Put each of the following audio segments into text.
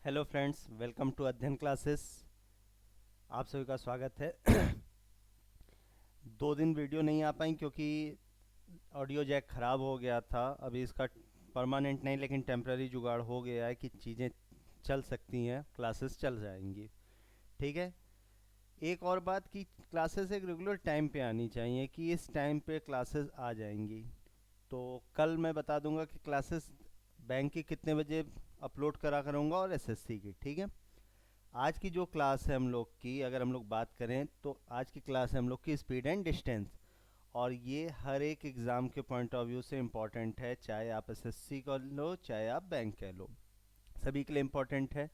Hello friends, welcome to अध्ययन classes. आप सभी का स्वागत है। 2 दिन वीडियो नहीं आ पाई क्योंकि ऑडियो जैक ख़राब हो गया था। अभी इसका परमानेंट नहीं लेकिन टेम्पररी जुगाड़ हो गया है कि चीज़ें चल सकती हैं, क्लासेस चल जाएंगी। ठीक है। एक और बात कि क्लासेस एक रेगुलर टाइम पे आनी चाहिए कि इस टाइम पे क्लासेस आ जाएंगी। तो कल मैं बता दूंगा कि क्लासेस बैंक की कितने बजे अपलोड करा करूँगा और एसएससी की। ठीक है। आज की जो क्लास है हम लोग की, अगर हम लोग बात करें तो आज की क्लास है हम लोग की स्पीड एंड डिस्टेंस। और ये हर एक एग्ज़ाम के पॉइंट ऑफ व्यू से इम्पॉर्टेंट है, चाहे आप एसएससी कर लो चाहे आप बैंक कह लो, सभी के लिए इम्पॉर्टेंट है।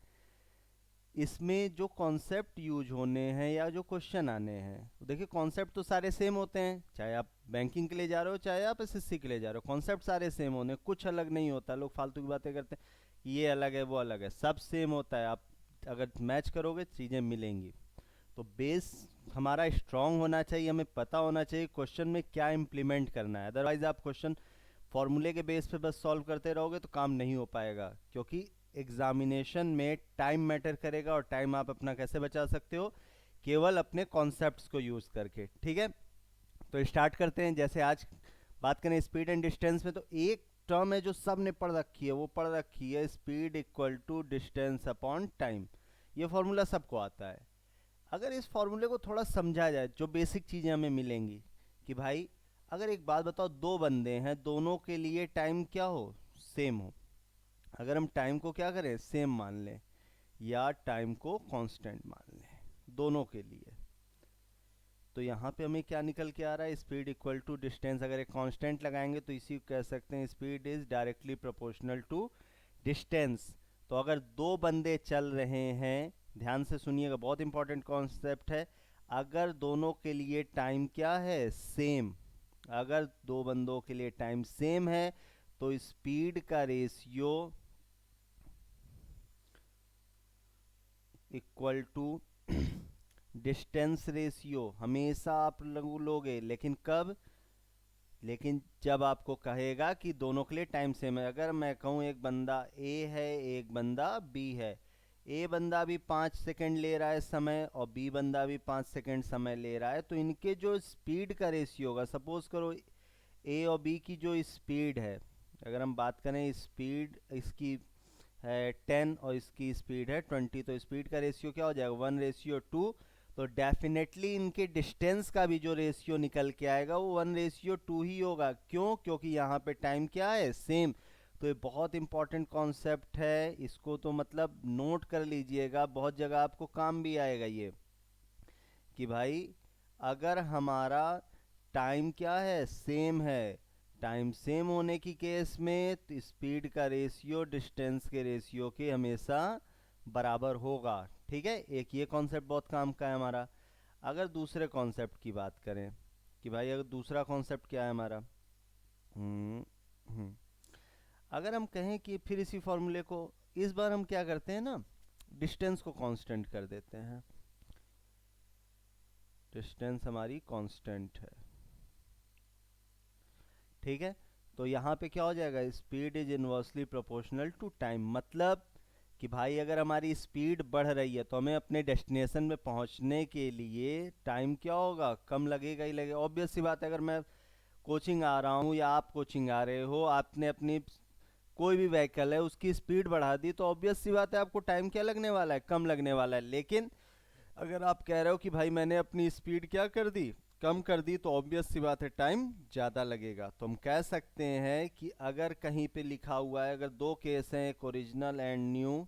इसमें जो कॉन्सेप्ट यूज होने हैं या जो क्वेश्चन आने हैं, देखिए कॉन्सेप्ट तो सारे सेम होते हैं, चाहे आप बैंकिंग के लिए जा रहे हो चाहे आप एसएससी के लिए जा रहे हो, कॉन्सेप्ट सारे सेम होने, कुछ अलग नहीं होता। लोग फालतू की बातें करते हैं कि ये अलग है वो अलग है, सब सेम होता है। आप अगर मैच करोगे चीज़ें मिलेंगी। तो बेस हमारा स्ट्रांग होना चाहिए, हमें पता होना चाहिए क्वेश्चन में क्या इम्प्लीमेंट करना है। अदरवाइज आप क्वेश्चन फॉर्मूले के बेस पे बस सॉल्व करते रहोगे तो काम नहीं हो पाएगा, क्योंकि एग्जामिनेशन में टाइम मैटर करेगा। और टाइम आप अपना कैसे बचा सकते हो? केवल अपने कॉन्सेप्ट्स को यूज़ करके। ठीक है। तो स्टार्ट करते हैं। जैसे आज बात करें स्पीड एंड डिस्टेंस में, तो एक टर्म है जो सब ने पढ़ रखी है, वो पढ़ रखी है speed equal to distance upon time. ये फॉर्मूला सबको आता है। अगर इस फॉर्मूले को थोड़ा समझा जाए, जो बेसिक चीज़ें हमें मिलेंगी कि भाई अगर एक बात बताओ, दो बंदे हैं, दोनों के लिए टाइम क्या हो? सेम हो। अगर हम टाइम को क्या करें, सेम मान लें या टाइम को कांस्टेंट मान लें दोनों के लिए, तो यहाँ पे हमें क्या निकल के आ रहा है? Speed equal to distance. अगर एक कांस्टेंट लगाएंगे तो इसी को कह सकते हैं speed is directly proportional to distance. तो अगर दो बंदे चल रहे हैं, ध्यान से सुनिएगा, बहुत इंपॉर्टेंट कॉन्सेप्ट है। अगर दोनों के लिए टाइम क्या है? सेम। अगर दो बंदों के लिए टाइम सेम है तो स्पीड का ratio equal to distance ratio हमेशा आप लोगे, लेकिन कब? लेकिन जब आपको कहेगा कि दोनों के लिए टाइम सेम है। अगर मैं कहूँ एक बंदा ए है एक बंदा बी है, ए बंदा भी 5 सेकंड ले रहा है समय और बी बंदा भी 5 सेकंड समय ले रहा है, तो इनके जो स्पीड का रेशियो होगा, सपोज करो ए और बी की जो स्पीड है, अगर हम बात करें स्पीड इसकी है 10 और इसकी स्पीड है 20, तो स्पीड का रेशियो क्या हो जाएगा? 1:2। तो डेफिनेटली इनके डिस्टेंस का भी जो रेशियो निकल के आएगा वो 1:2 ही होगा। क्यों? क्योंकि यहाँ पे टाइम क्या है? सेम। तो ये बहुत इंपॉर्टेंट कॉन्सेप्ट है, इसको तो मतलब नोट कर लीजिएगा, बहुत जगह आपको काम भी आएगा ये, कि भाई अगर हमारा टाइम क्या है? सेम है, टाइम सेम होने की केस में तो स्पीड का रेशियो डिस्टेंस के रेशियो के हमेशा बराबर होगा। ठीक है। एक ये कॉन्सेप्ट बहुत काम का है हमारा। अगर दूसरे कॉन्सेप्ट की बात करें कि भाई अगर दूसरा कॉन्सेप्ट क्या है हमारा, हम्म हम्म, अगर हम कहें कि फिर इसी फॉर्मूले को इस बार हम क्या करते हैं ना, डिस्टेंस को कांस्टेंट कर देते हैं। डिस्टेंस हमारी कांस्टेंट है। ठीक है। तो यहाँ पे क्या हो जाएगा? Speed is inversely proportional to time. मतलब कि भाई अगर हमारी स्पीड बढ़ रही है तो हमें अपने डेस्टिनेशन में पहुँचने के लिए टाइम क्या होगा? कम लगेगा ही लगेगा। ऑब्वियस सी बात है, अगर मैं कोचिंग आ रहा हूँ या आप कोचिंग आ रहे हो, आपने अपनी कोई भी व्हीकल है उसकी स्पीड बढ़ा दी, तो ऑब्वियस सी बात है आपको टाइम क्या लगने वाला है? कम लगने वाला है। लेकिन अगर आप कह रहे हो कि भाई मैंने अपनी स्पीड क्या कर दी? कम कर दी, तो ऑब्वियस सी बात है टाइम ज़्यादा लगेगा। तो हम कह सकते हैं कि अगर कहीं पे लिखा हुआ है, अगर दो केस हैं, एक ओरिजिनल एंड न्यू,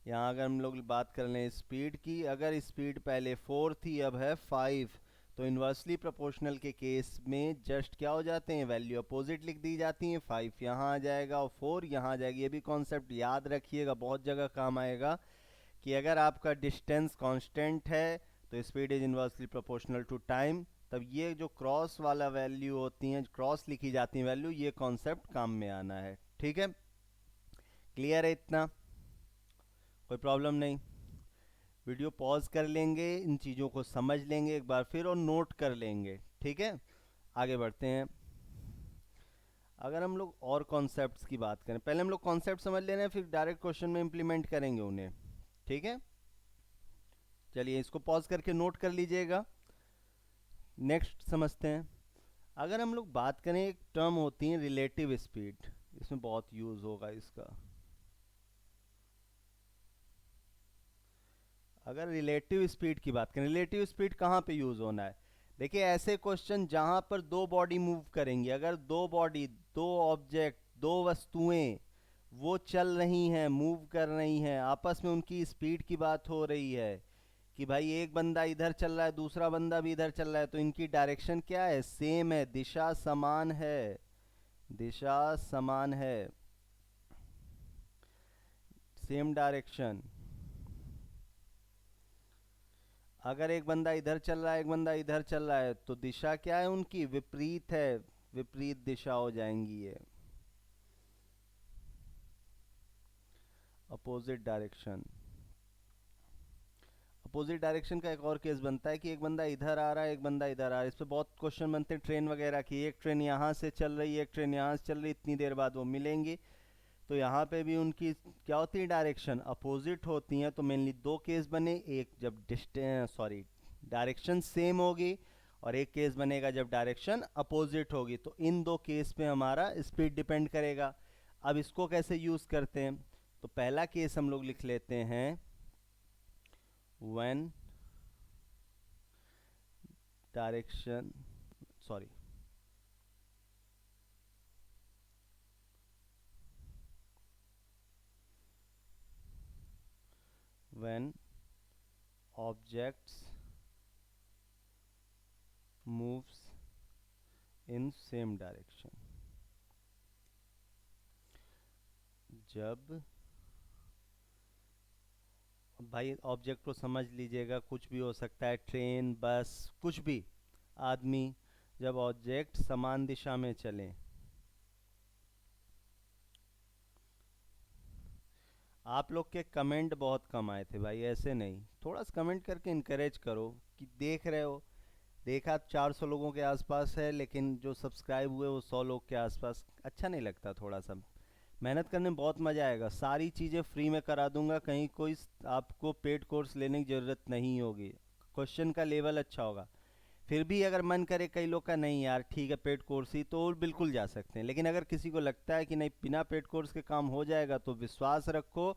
यहाँ अगर हम लोग बात कर लें स्पीड की, अगर स्पीड पहले 4 थी अब है 5, तो इन्वर्सली प्रोपोर्शनल के केस में जस्ट क्या हो जाते हैं? वैल्यू अपोजिट लिख दी जाती हैं। 5 यहाँ आ जाएगा और 4 यहाँ आ जाएगी। ये भी कॉन्सेप्ट याद रखिएगा, बहुत जगह काम आएगा कि अगर आपका डिस्टेंस कांस्टेंट है तो speed is inversely proportional to time, तब ये जो क्रॉस वाला वैल्यू होती हैं, क्रॉस लिखी जाती हैं वैल्यू, ये कॉन्सेप्ट काम में आना है। ठीक है। क्लियर है इतना? कोई प्रॉब्लम नहीं। वीडियो पॉज कर लेंगे, इन चीज़ों को समझ लेंगे एक बार फिर और नोट कर लेंगे। ठीक है। आगे बढ़ते हैं। अगर हम लोग और कॉन्सेप्ट्स की बात करें, पहले हम लोग कॉन्सेप्ट समझ ले रहे हैं, फिर डायरेक्ट क्वेश्चन में इम्प्लीमेंट करेंगे उन्हें, ठीक है। चलिए इसको पॉज करके नोट कर लीजिएगा। नेक्स्ट समझते हैं। अगर हम लोग बात करें, एक टर्म होती है रिलेटिव स्पीड, इसमें बहुत यूज होगा इसका। अगर रिलेटिव स्पीड की बात करें, रिलेटिव स्पीड कहाँ पे यूज होना है? देखिए ऐसे क्वेश्चन जहां पर दो बॉडी मूव करेंगी, अगर दो बॉडी, दो ऑब्जेक्ट, दो वस्तुएं वो चल रही हैं, मूव कर रही हैं, आपस में उनकी स्पीड की बात हो रही है कि भाई एक बंदा इधर चल रहा है, दूसरा बंदा भी इधर चल रहा है, तो इनकी डायरेक्शन क्या है? सेम है, दिशा समान है, दिशा समान है, सेम डायरेक्शन। अगर एक बंदा इधर चल रहा है, एक बंदा इधर चल रहा है, तो दिशा क्या है उनकी? विपरीत है, विपरीत दिशा हो जाएंगी ये, अपोजिट डायरेक्शन। अपोजिट डायरेक्शन का एक और केस बनता है कि एक बंदा इधर आ रहा है, एक बंदा इधर आ रहा है। इस पे बहुत क्वेश्चन बनते हैं ट्रेन वगैरह की, एक ट्रेन यहाँ से चल रही है, एक ट्रेन यहाँ से चल रही है, इतनी देर बाद वो मिलेंगी, तो यहाँ पे भी उनकी क्या होती है? डायरेक्शन अपोजिट होती हैं। तो मेनली दो केस बने, एक जब डिस्टेंस, सॉरी, डायरेक्शन सेम होगी, और एक केस बनेगा जब डायरेक्शन अपोजिट होगी। तो इन दो केस पे हमारा स्पीड डिपेंड करेगा। अब इसको कैसे यूज करते हैं? तो पहला केस हम लोग लिख लेते हैं, when direction, sorry, when objects moves in same direction, जब, भाई ऑब्जेक्ट को समझ लीजिएगा, कुछ भी हो सकता है, ट्रेन, बस, कुछ भी, आदमी, जब ऑब्जेक्ट समान दिशा में चले। आप लोग के कमेंट बहुत कम आए थे भाई, ऐसे नहीं, थोड़ा सा कमेंट करके इनकरेज करो कि देख रहे हो। देखा 400 लोगों के आसपास है, लेकिन जो सब्सक्राइब हुए वो 100 लोग के आसपास। अच्छा नहीं लगता? थोड़ा सा मेहनत करने में बहुत मज़ा आएगा, सारी चीज़ें फ्री में करा दूंगा, कहीं कोई आपको पेड कोर्स लेने की ज़रूरत नहीं होगी। क्वेश्चन का लेवल अच्छा होगा। फिर भी अगर मन करे कई लोग का, नहीं यार ठीक है पेड कोर्स ही, तो बिल्कुल जा सकते हैं। लेकिन अगर किसी को लगता है कि नहीं बिना पेड कोर्स के काम हो जाएगा, तो विश्वास रखो,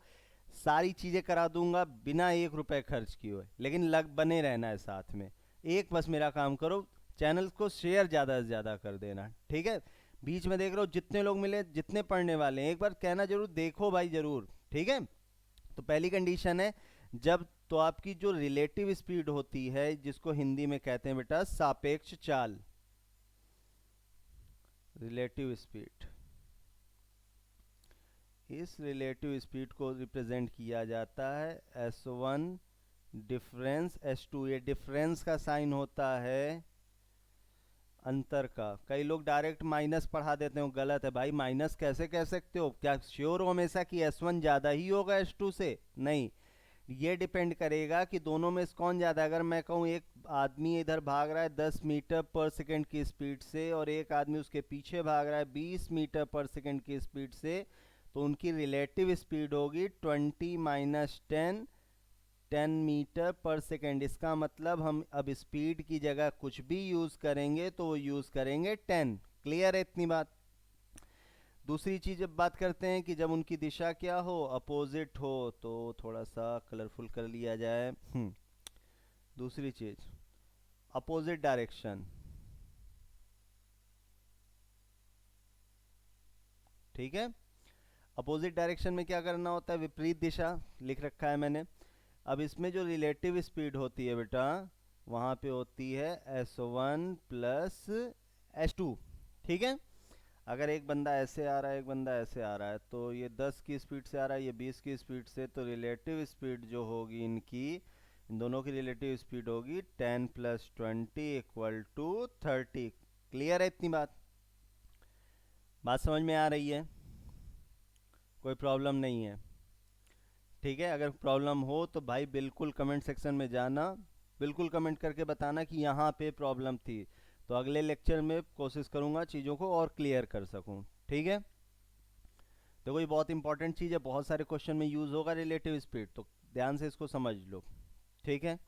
सारी चीज़ें करा दूंगा बिना 1 रुपए खर्च किए हुए। लेकिन लग बने रहना है साथ में। एक बस मेरा काम करो, चैनल को शेयर ज़्यादा से ज़्यादा कर देना, ठीक है। बीच में देख रहे हो जितने लोग मिले, जितने पढ़ने वाले हैं, एक बार कहना जरूर, देखो भाई जरूर, ठीक है। तो पहली कंडीशन है, जब, तो आपकी जो रिलेटिव स्पीड होती है, जिसको हिंदी में कहते हैं बेटा सापेक्ष चाल, रिलेटिव स्पीड, इस रिलेटिव स्पीड को रिप्रेजेंट किया जाता है S1 डिफरेंस S2। ये डिफरेंस का साइन होता है अंतर का। कई लोग डायरेक्ट माइनस पढ़ा देते हो, गलत है भाई, माइनस कैसे कह सकते हो? क्या श्योर हो हमेशा कि S1 ज़्यादा ही होगा S2 से? नहीं, ये डिपेंड करेगा कि दोनों में से कौन ज़्यादा। अगर मैं कहूँ एक आदमी इधर भाग रहा है 10 मीटर पर सेकंड की स्पीड से, और एक आदमी उसके पीछे भाग रहा है 20 मीटर पर सेकंड की स्पीड से, तो उनकी रिलेटिव स्पीड होगी 20 माइनस 10, 10 मीटर पर सेकेंड। इसका मतलब हम अब स्पीड की जगह कुछ भी यूज़ करेंगे तो वो यूज़ करेंगे 10। क्लियर है इतनी बात? दूसरी चीज़ जब बात करते हैं कि जब उनकी दिशा क्या हो? अपोजिट हो, तो थोड़ा सा कलरफुल कर लिया जाए। दूसरी चीज़, अपोजिट डायरेक्शन, ठीक है। अपोजिट डायरेक्शन में क्या करना होता है? विपरीत दिशा लिख रखा है मैंने। अब इसमें जो रिलेटिव स्पीड होती है बेटा, वहाँ पे होती है S1 प्लस S2, ठीक है। अगर एक बंदा ऐसे आ रहा है, एक बंदा ऐसे आ रहा है, तो ये 10 की स्पीड से आ रहा है, ये 20 की स्पीड से, तो रिलेटिव स्पीड जो होगी इनकी, इन दोनों की रिलेटिव स्पीड होगी 10 प्लस 20 इक्वल टू 30। क्लियर है इतनी बात? बात समझ में आ रही है? कोई प्रॉब्लम नहीं है? ठीक है, अगर प्रॉब्लम हो तो भाई बिल्कुल कमेंट सेक्शन में जाना, बिल्कुल कमेंट करके बताना कि यहाँ पे प्रॉब्लम थी, तो अगले लेक्चर में कोशिश करूँगा चीज़ों को और क्लियर कर सकूँ। ठीक है, देखो ये बहुत इंपॉर्टेंट चीज़ है, बहुत सारे क्वेश्चन में यूज़ होगा रिलेटिव स्पीड, तो ध्यान से इसको समझ लो। ठीक है,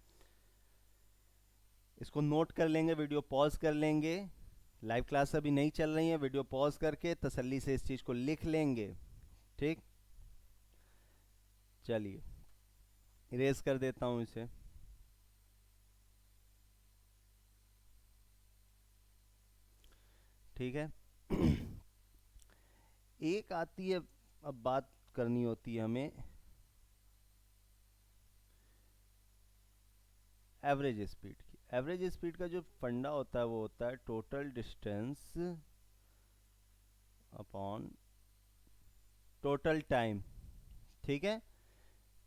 इसको नोट कर लेंगे, वीडियो पॉज कर लेंगे, लाइव क्लास अभी नहीं चल रही है, वीडियो पॉज करके तसल्ली से इस चीज़ को लिख लेंगे। ठीक, चलिए इरेज कर देता हूँ इसे। ठीक है एक आती है, अब बात करनी होती है हमें एवरेज स्पीड की। एवरेज स्पीड का जो फंडा होता है वो होता है total distance upon total time. ठीक है,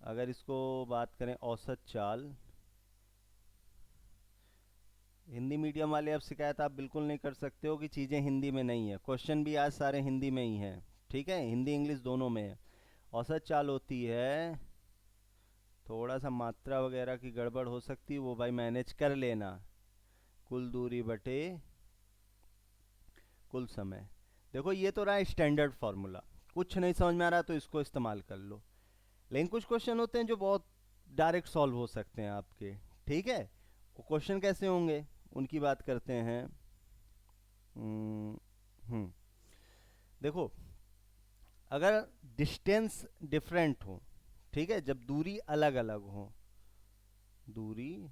अगर इसको बात करें औसत चाल, हिंदी मीडियम वाले अब शिकायत आप बिल्कुल नहीं कर सकते हो कि चीज़ें हिंदी में नहीं है, क्वेश्चन भी आज सारे हिंदी में ही हैं। ठीक है, हिंदी इंग्लिश दोनों में है। औसत चाल होती है, थोड़ा सा मात्रा वगैरह की गड़बड़ हो सकती है, वो भाई मैनेज कर लेना, कुल दूरी बटे कुल समय। देखो ये तो रहा स्टैंडर्ड फार्मूला, कुछ नहीं समझ में आ रहा तो इसको इस्तेमाल कर लो। लेकिन कुछ क्वेश्चन होते हैं जो बहुत डायरेक्ट सॉल्व हो सकते हैं आपके। ठीक है, वो क्वेश्चन कैसे होंगे उनकी बात करते हैं। हम्म हम्म, देखो अगर डिस्टेंस डिफरेंट हो, ठीक है, जब दूरी अलग अलग हो, दूरी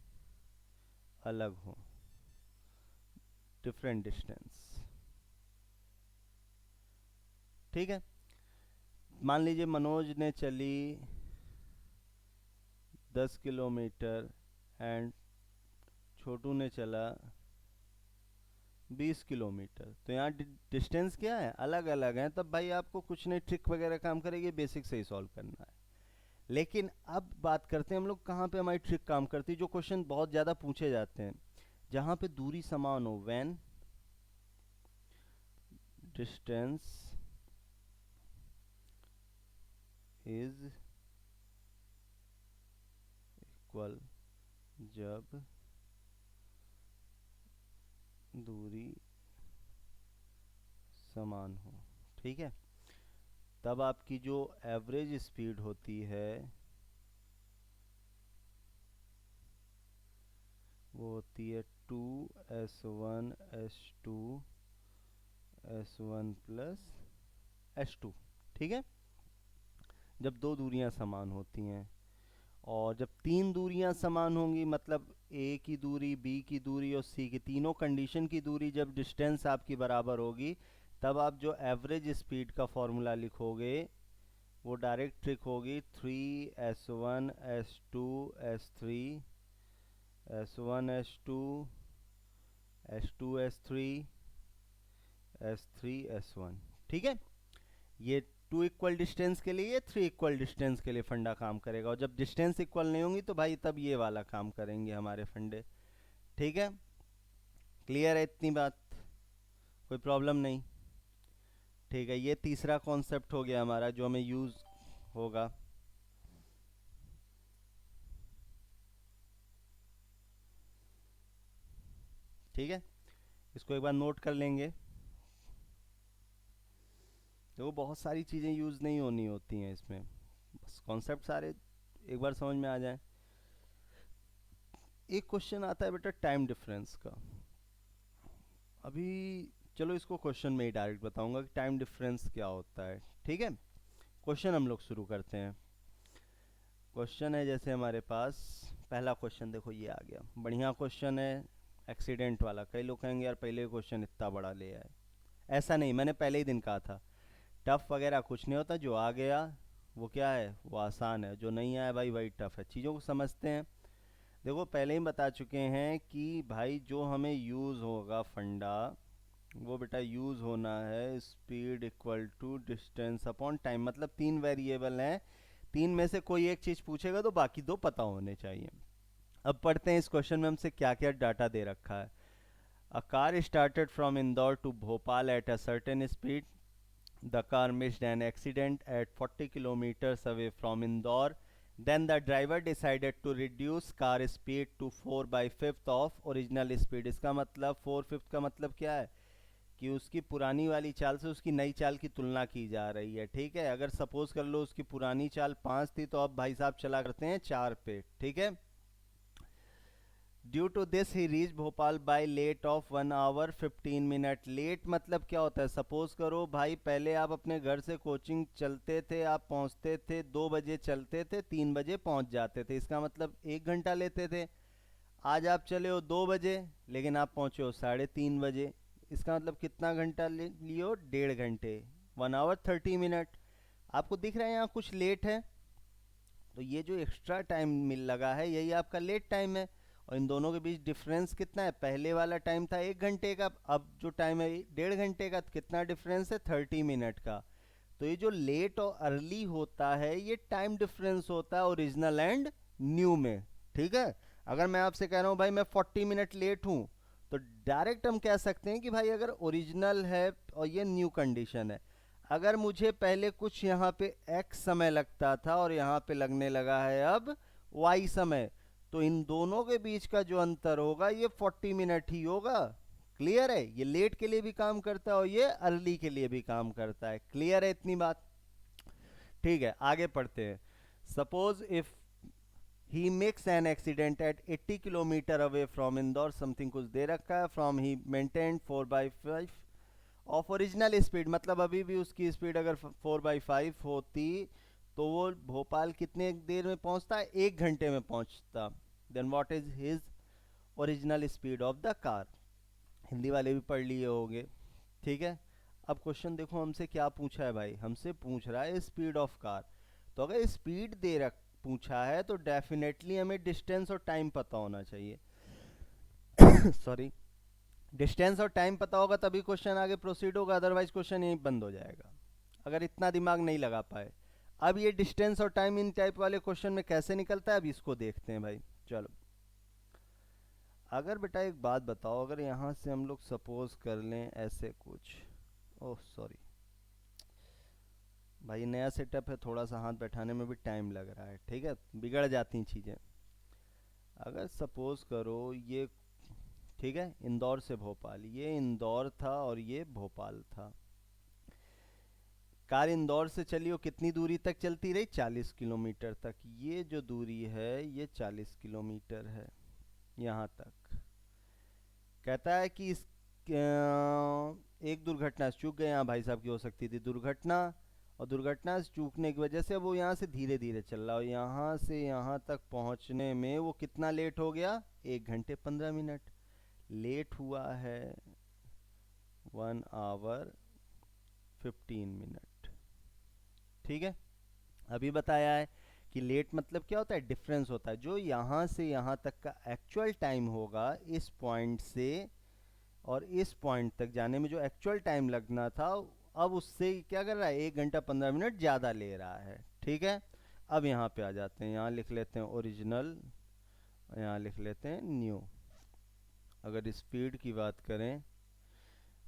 अलग हो, डिफरेंट डिस्टेंस, ठीक है, मान लीजिए मनोज ने चली 10 किलोमीटर एंड छोटू ने चला 20 किलोमीटर, तो यहाँ डिस्टेंस क्या है, अलग अलग है, तब भाई आपको कुछ नहीं ट्रिक वगैरह काम करेगी, बेसिक से ही सॉल्व करना है। लेकिन अब बात करते हैं हम लोग कहाँ पे हमारी ट्रिक काम करती है, जो क्वेश्चन बहुत ज़्यादा पूछे जाते हैं, जहाँ पे दूरी समान हो, व्हेन डिस्टेंस इज इक्वल, जब दूरी समान हो। ठीक है, तब आपकी जो एवरेज स्पीड होती है वो होती है 2s1s2s1 प्लस s2। ठीक है, जब दो दूरियां समान होती हैं, और जब तीन दूरियां समान होंगी, मतलब ए की दूरी, बी की दूरी और सी की, तीनों कंडीशन की दूरी जब डिस्टेंस आपकी बराबर होगी, तब आप जो एवरेज स्पीड का फॉर्मूला लिखोगे वो डायरेक्ट ट्रिक होगी 3s1s2s3s1s2s3s3s1। ठीक है, ये टू इक्वल डिस्टेंस के लिए, ये थ्री इक्वल डिस्टेंस के लिए फंडा काम करेगा, और जब डिस्टेंस इक्वल नहीं होंगी तो भाई तब ये वाला काम करेंगे हमारे फंडे। ठीक है, क्लियर है इतनी बात, कोई प्रॉब्लम नहीं। ठीक है, ये तीसरा कॉन्सेप्ट हो गया हमारा जो हमें यूज होगा। ठीक है, इसको एक बार नोट कर लेंगे। देखो बहुत सारी चीज़ें यूज़ नहीं होनी होती हैं इसमें, बस कॉन्सेप्ट सारे एक बार समझ में आ जाए। एक क्वेश्चन आता है बेटा टाइम डिफरेंस का, अभी चलो इसको क्वेश्चन में ही डायरेक्ट बताऊंगा कि टाइम डिफरेंस क्या होता है। ठीक है, क्वेश्चन हम लोग शुरू करते हैं। क्वेश्चन है जैसे हमारे पास पहला क्वेश्चन, देखो ये आ गया, बढ़िया क्वेश्चन है, एक्सीडेंट वाला। कई लोग कहेंगे यार पहले क्वेश्चन इतना बड़ा ले आए, ऐसा नहीं, मैंने पहले ही दिन कहा था टफ वगैरह कुछ नहीं होता, जो आ गया वो क्या है, वो आसान है, जो नहीं आया भाई वही टफ है। चीज़ों को समझते हैं। देखो पहले ही बता चुके हैं कि भाई जो हमें यूज़ होगा फंडा, वो बेटा यूज़ होना है speed equal to distance upon time, मतलब तीन वेरिएबल हैं, तीन में से कोई एक चीज़ पूछेगा तो बाकी दो पता होने चाहिए। अब पढ़ते हैं इस क्वेश्चन में हमसे क्या क्या डाटा दे रखा है। A car started from Indore to Bhopal at a certain speed, the car missed an accident at 40 kilometers away from Indore. Then the driver decided to reduce car speed to 4/5 of original speed. इसका मतलब 4/5 का मतलब क्या है, कि उसकी पुरानी वाली चाल से उसकी नई चाल की तुलना की जा रही है, ठीक है। अगर सपोज कर लो उसकी पुरानी चाल 5 थी, तो अब भाई साहब चला करते हैं 4 पे, ठीक है। Due to this he reach Bhopal by late of 1 hour 15 minute. Late मतलब क्या होता है, सपोज करो भाई पहले आप अपने घर से कोचिंग चलते थे, आप पहुंचते थे 2 बजे, चलते थे 3 बजे पहुंच जाते थे, इसका मतलब 1 घंटा लेते थे। आज आप चले हो 2 बजे, लेकिन आप पहुंचे हो 3:30 बजे, इसका मतलब कितना घंटा लियो, 1.5 घंटे, 1 आवर 30 मिनट। आपको दिख रहा है यहाँ कुछ लेट है, तो ये जो एक्स्ट्रा टाइम मिल लगा है यही आपका लेट टाइम है। और इन दोनों के बीच डिफरेंस कितना है, पहले वाला टाइम था 1 घंटे का, अब जो टाइम है 1.5 घंटे का, तो कितना डिफरेंस है, 30 मिनट का। तो ये जो लेट और अर्ली होता है ये टाइम डिफरेंस होता है ओरिजिनल एंड न्यू में, ठीक है। अगर मैं आपसे कह रहा हूँ भाई मैं 40 मिनट लेट हूँ, तो डायरेक्ट हम कह सकते हैं कि भाई अगर ओरिजिनल है और ये न्यू कंडीशन है, अगर मुझे पहले कुछ यहाँ पे x समय लगता था और यहाँ पे लगने लगा है अब y समय, तो इन दोनों के बीच का जो अंतर होगा ये 40 मिनट ही होगा। क्लियर है, ये लेट के लिए भी काम करता है और ये अर्ली के लिए भी काम करता है। क्लियर है इतनी बात, ठीक है। आगे पढ़ते हैं। Suppose if he makes an accident at 80 kilometre away from Indore, something कुछ दे रखा है, from he maintain 4/5 of original speed, मतलब अभी भी उसकी स्पीड अगर 4/5 होती तो वो भोपाल कितने देर में पहुंचता, 1 घंटे में पहुंचता। Then what is his original speed of the car. Hindi वाले भी पढ़ लिए होंगे, ठीक है। अब क्वेश्चन देखो हमसे क्या पूछा है भाई, हमसे पूछ रहा है स्पीड ऑफ कार। तो अगर स्पीड दे रख पूछा है तो डेफिनेटली हमें डिस्टेंस और टाइम पता होना चाहिए। सॉरी, डिस्टेंस और टाइम पता होगा तभी क्वेश्चन आगे प्रोसीड होगा, अदरवाइज क्वेश्चन यहीं बंद हो जाएगा अगर इतना दिमाग नहीं लगा पाए। अब ये डिस्टेंस और टाइम इन टाइप वाले क्वेश्चन में कैसे निकलता है, अब इसको देखते हैं भाई। चलो, अगर बेटा एक बात बताओ, अगर यहाँ से हम लोग सपोज कर लें ऐसे कुछ, ओह सॉरी भाई नया सेटअप है, थोड़ा सा हाथ बैठाने में भी टाइम लग रहा है, ठीक है, बिगड़ जाती चीज़ें। अगर सपोज करो ये, ठीक है, इंदौर से भोपाल, ये इंदौर था और ये भोपाल था। कार इंदौर से चली, वो कितनी दूरी तक चलती रही, 40 किलोमीटर तक। ये जो दूरी है ये 40 किलोमीटर है यहाँ तक। कहता है कि इस एक दुर्घटना से चूक गए, यहाँ भाई साहब की हो सकती थी दुर्घटना, और दुर्घटना से चूकने की वजह से वो यहाँ से धीरे धीरे चल रहा, और यहाँ से यहाँ तक पहुँचने में वो कितना लेट हो गया, 1 घंटे 15 मिनट लेट हुआ है, 1 आवर 15 मिनट, ठीक है। अभी बताया है कि लेट मतलब क्या होता है, डिफरेंस होता है, जो यहाँ से यहाँ तक का एक्चुअल टाइम होगा इस पॉइंट से और इस पॉइंट तक जाने में जो एक्चुअल टाइम लगना था, अब उससे क्या कर रहा है, 1 घंटा 15 मिनट ज़्यादा ले रहा है, ठीक है। अब यहाँ पे आ जाते हैं, यहाँ लिख लेते हैं ओरिजिनल, यहाँ लिख लेते हैं न्यू। अगर स्पीड की बात करें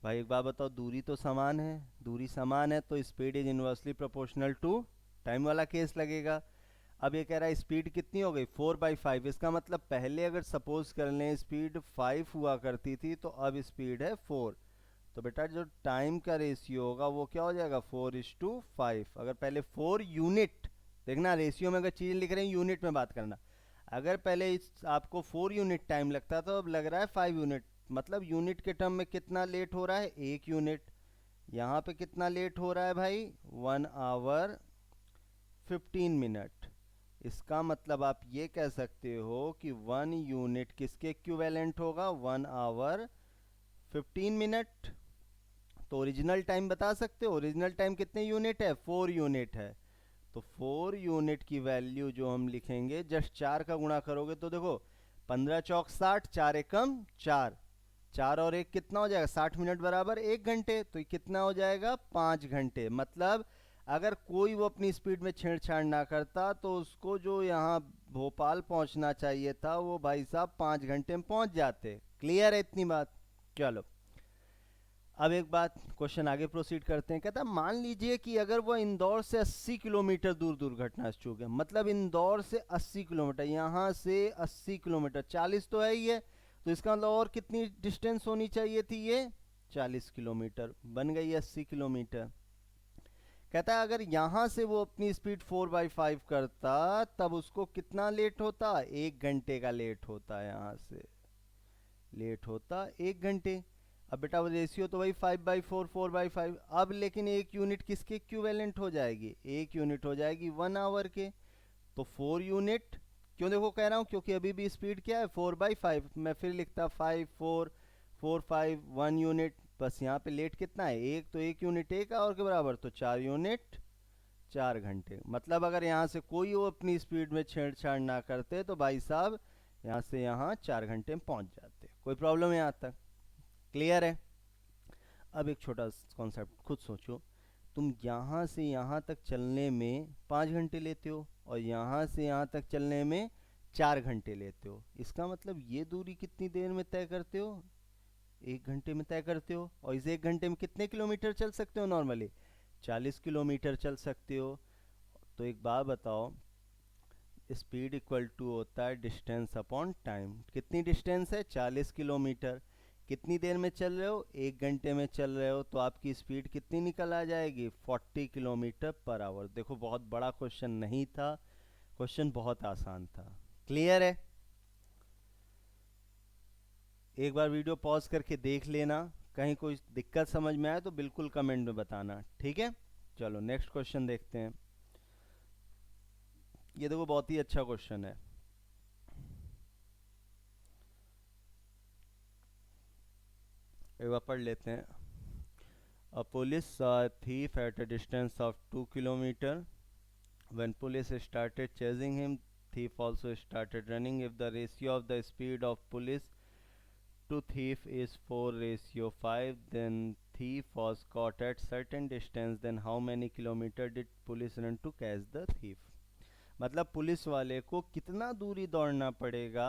भाई, एक बात बताओ, दूरी तो समान है, दूरी समान है तो speed is inversely proportional to time वाला केस लगेगा। अब ये कह रहा है स्पीड कितनी हो गई, 4/5, इसका मतलब पहले अगर सपोज कर लें स्पीड 5 हुआ करती थी तो अब स्पीड है 4, तो बेटा जो टाइम का रेशियो होगा वो क्या हो जाएगा, 4:5। अगर पहले 4 यूनिट, देखना रेशियो में अगर चीज़ लिख रहे हैं यूनिट में बात करना, अगर पहले आपको 4 यूनिट टाइम लगता तो अब लग रहा है 5 यूनिट, मतलब यूनिट के टर्म में कितना लेट हो रहा है, 1 यूनिट। यहाँ पे कितना लेट हो रहा है भाई, 1 आवर 15 मिनट। इसका मतलब आप ये कह सकते हो कि 1 यूनिट किसके इक्विवेलेंट होगा, 1 आवर 15 मिनट। तो ओरिजिनल टाइम बता सकते हो, ओरिजिनल टाइम कितने यूनिट है, 4 यूनिट है। तो 4 यूनिट की वैल्यू जो हम लिखेंगे, जस्ट 4 का गुणा करोगे तो देखो 15 चौक 60, 4 एकम 4, 4 और 1 कितना हो जाएगा, 60 मिनट बराबर 1 घंटे, तो ये कितना हो जाएगा, 5 घंटे। मतलब अगर कोई वो अपनी स्पीड में छेड़छाड़ ना करता तो उसको जो यहाँ भोपाल पहुँचना चाहिए था वो भाई साहब 5 घंटे में पहुँच जाते। क्लियर है इतनी बात। चलो, अब एक बात, क्वेश्चन आगे प्रोसीड करते हैं। कहता है मान लीजिए कि अगर वो इंदौर से 80 किलोमीटर दूर दुर्घटना से चूक है, मतलब इंदौर से 80 किलोमीटर, यहाँ से 80 किलोमीटर, 40 तो है ही है, तो इसका मतलब और कितनी डिस्टेंस होनी चाहिए थी, ये 40 किलोमीटर, बन गई 80 किलोमीटर। कहता है अगर यहाँ से वो अपनी स्पीड 4/5 करता तब उसको कितना लेट होता, 1 घंटे का लेट होता, यहाँ से लेट होता 1 घंटे। अब बेटा वो रेशियो तो वही 5/4 4/5, अब लेकिन एक यूनिट किसके इक्विवेलेंट हो जाएगी, एक यूनिट हो जाएगी 1 आवर के। तो 4 यूनिट, क्यों देखो कह रहा हूँ क्योंकि अभी भी स्पीड क्या है 4/5, मैं फिर लिखता 5 4 4 5 1 यूनिट, बस यहाँ पे लेट कितना है एक, तो एक यूनिट 1 आवर के बराबर, तो 4 यूनिट 4 घंटे। मतलब अगर यहाँ से कोई वो अपनी स्पीड में छेड़छाड़ ना करते तो भाई साहब यहाँ से यहाँ 4 घंटे में पहुँच जाते। कोई प्रॉब्लम है यहाँ तक, क्लियर है? अब एक छोटा कॉन्सेप्ट खुद सोचो, तुम यहाँ से यहाँ तक चलने में 5 घंटे लेते हो और यहाँ से यहाँ तक चलने में 4 घंटे लेते हो, इसका मतलब ये दूरी कितनी देर में तय करते हो, 1 घंटे में तय करते हो। और इस 1 घंटे में कितने किलोमीटर चल सकते हो नॉर्मली, 40 किलोमीटर चल सकते हो। तो एक बात बताओ, स्पीड इक्वल टू होता है डिस्टेंस अपॉन टाइम। कितनी डिस्टेंस है 40 किलोमीटर, कितनी देर में चल रहे हो, 1 घंटे में चल रहे हो, तो आपकी स्पीड कितनी निकल आ जाएगी 40 किलोमीटर पर आवर। देखो बहुत बड़ा क्वेश्चन नहीं था, क्वेश्चन बहुत आसान था। क्लियर है? एक बार वीडियो पॉज करके देख लेना, कहीं कोई दिक्कत समझ में आए तो बिल्कुल कमेंट में बताना, ठीक है? चलो नेक्स्ट क्वेश्चन देखते हैं। ये देखो बहुत ही अच्छा क्वेश्चन है। एक बार पढ़ लेते हैं। A police saw a thief at a distance of 2 kilometers. When police started chasing him, thief also started running. If the ratio of the speed of police to thief is 4:5, then thief was caught at certain distance. Then how many kilometers did police run to catch the thief? मतलब police वाले को कितना दूरी दौड़ना पड़ेगा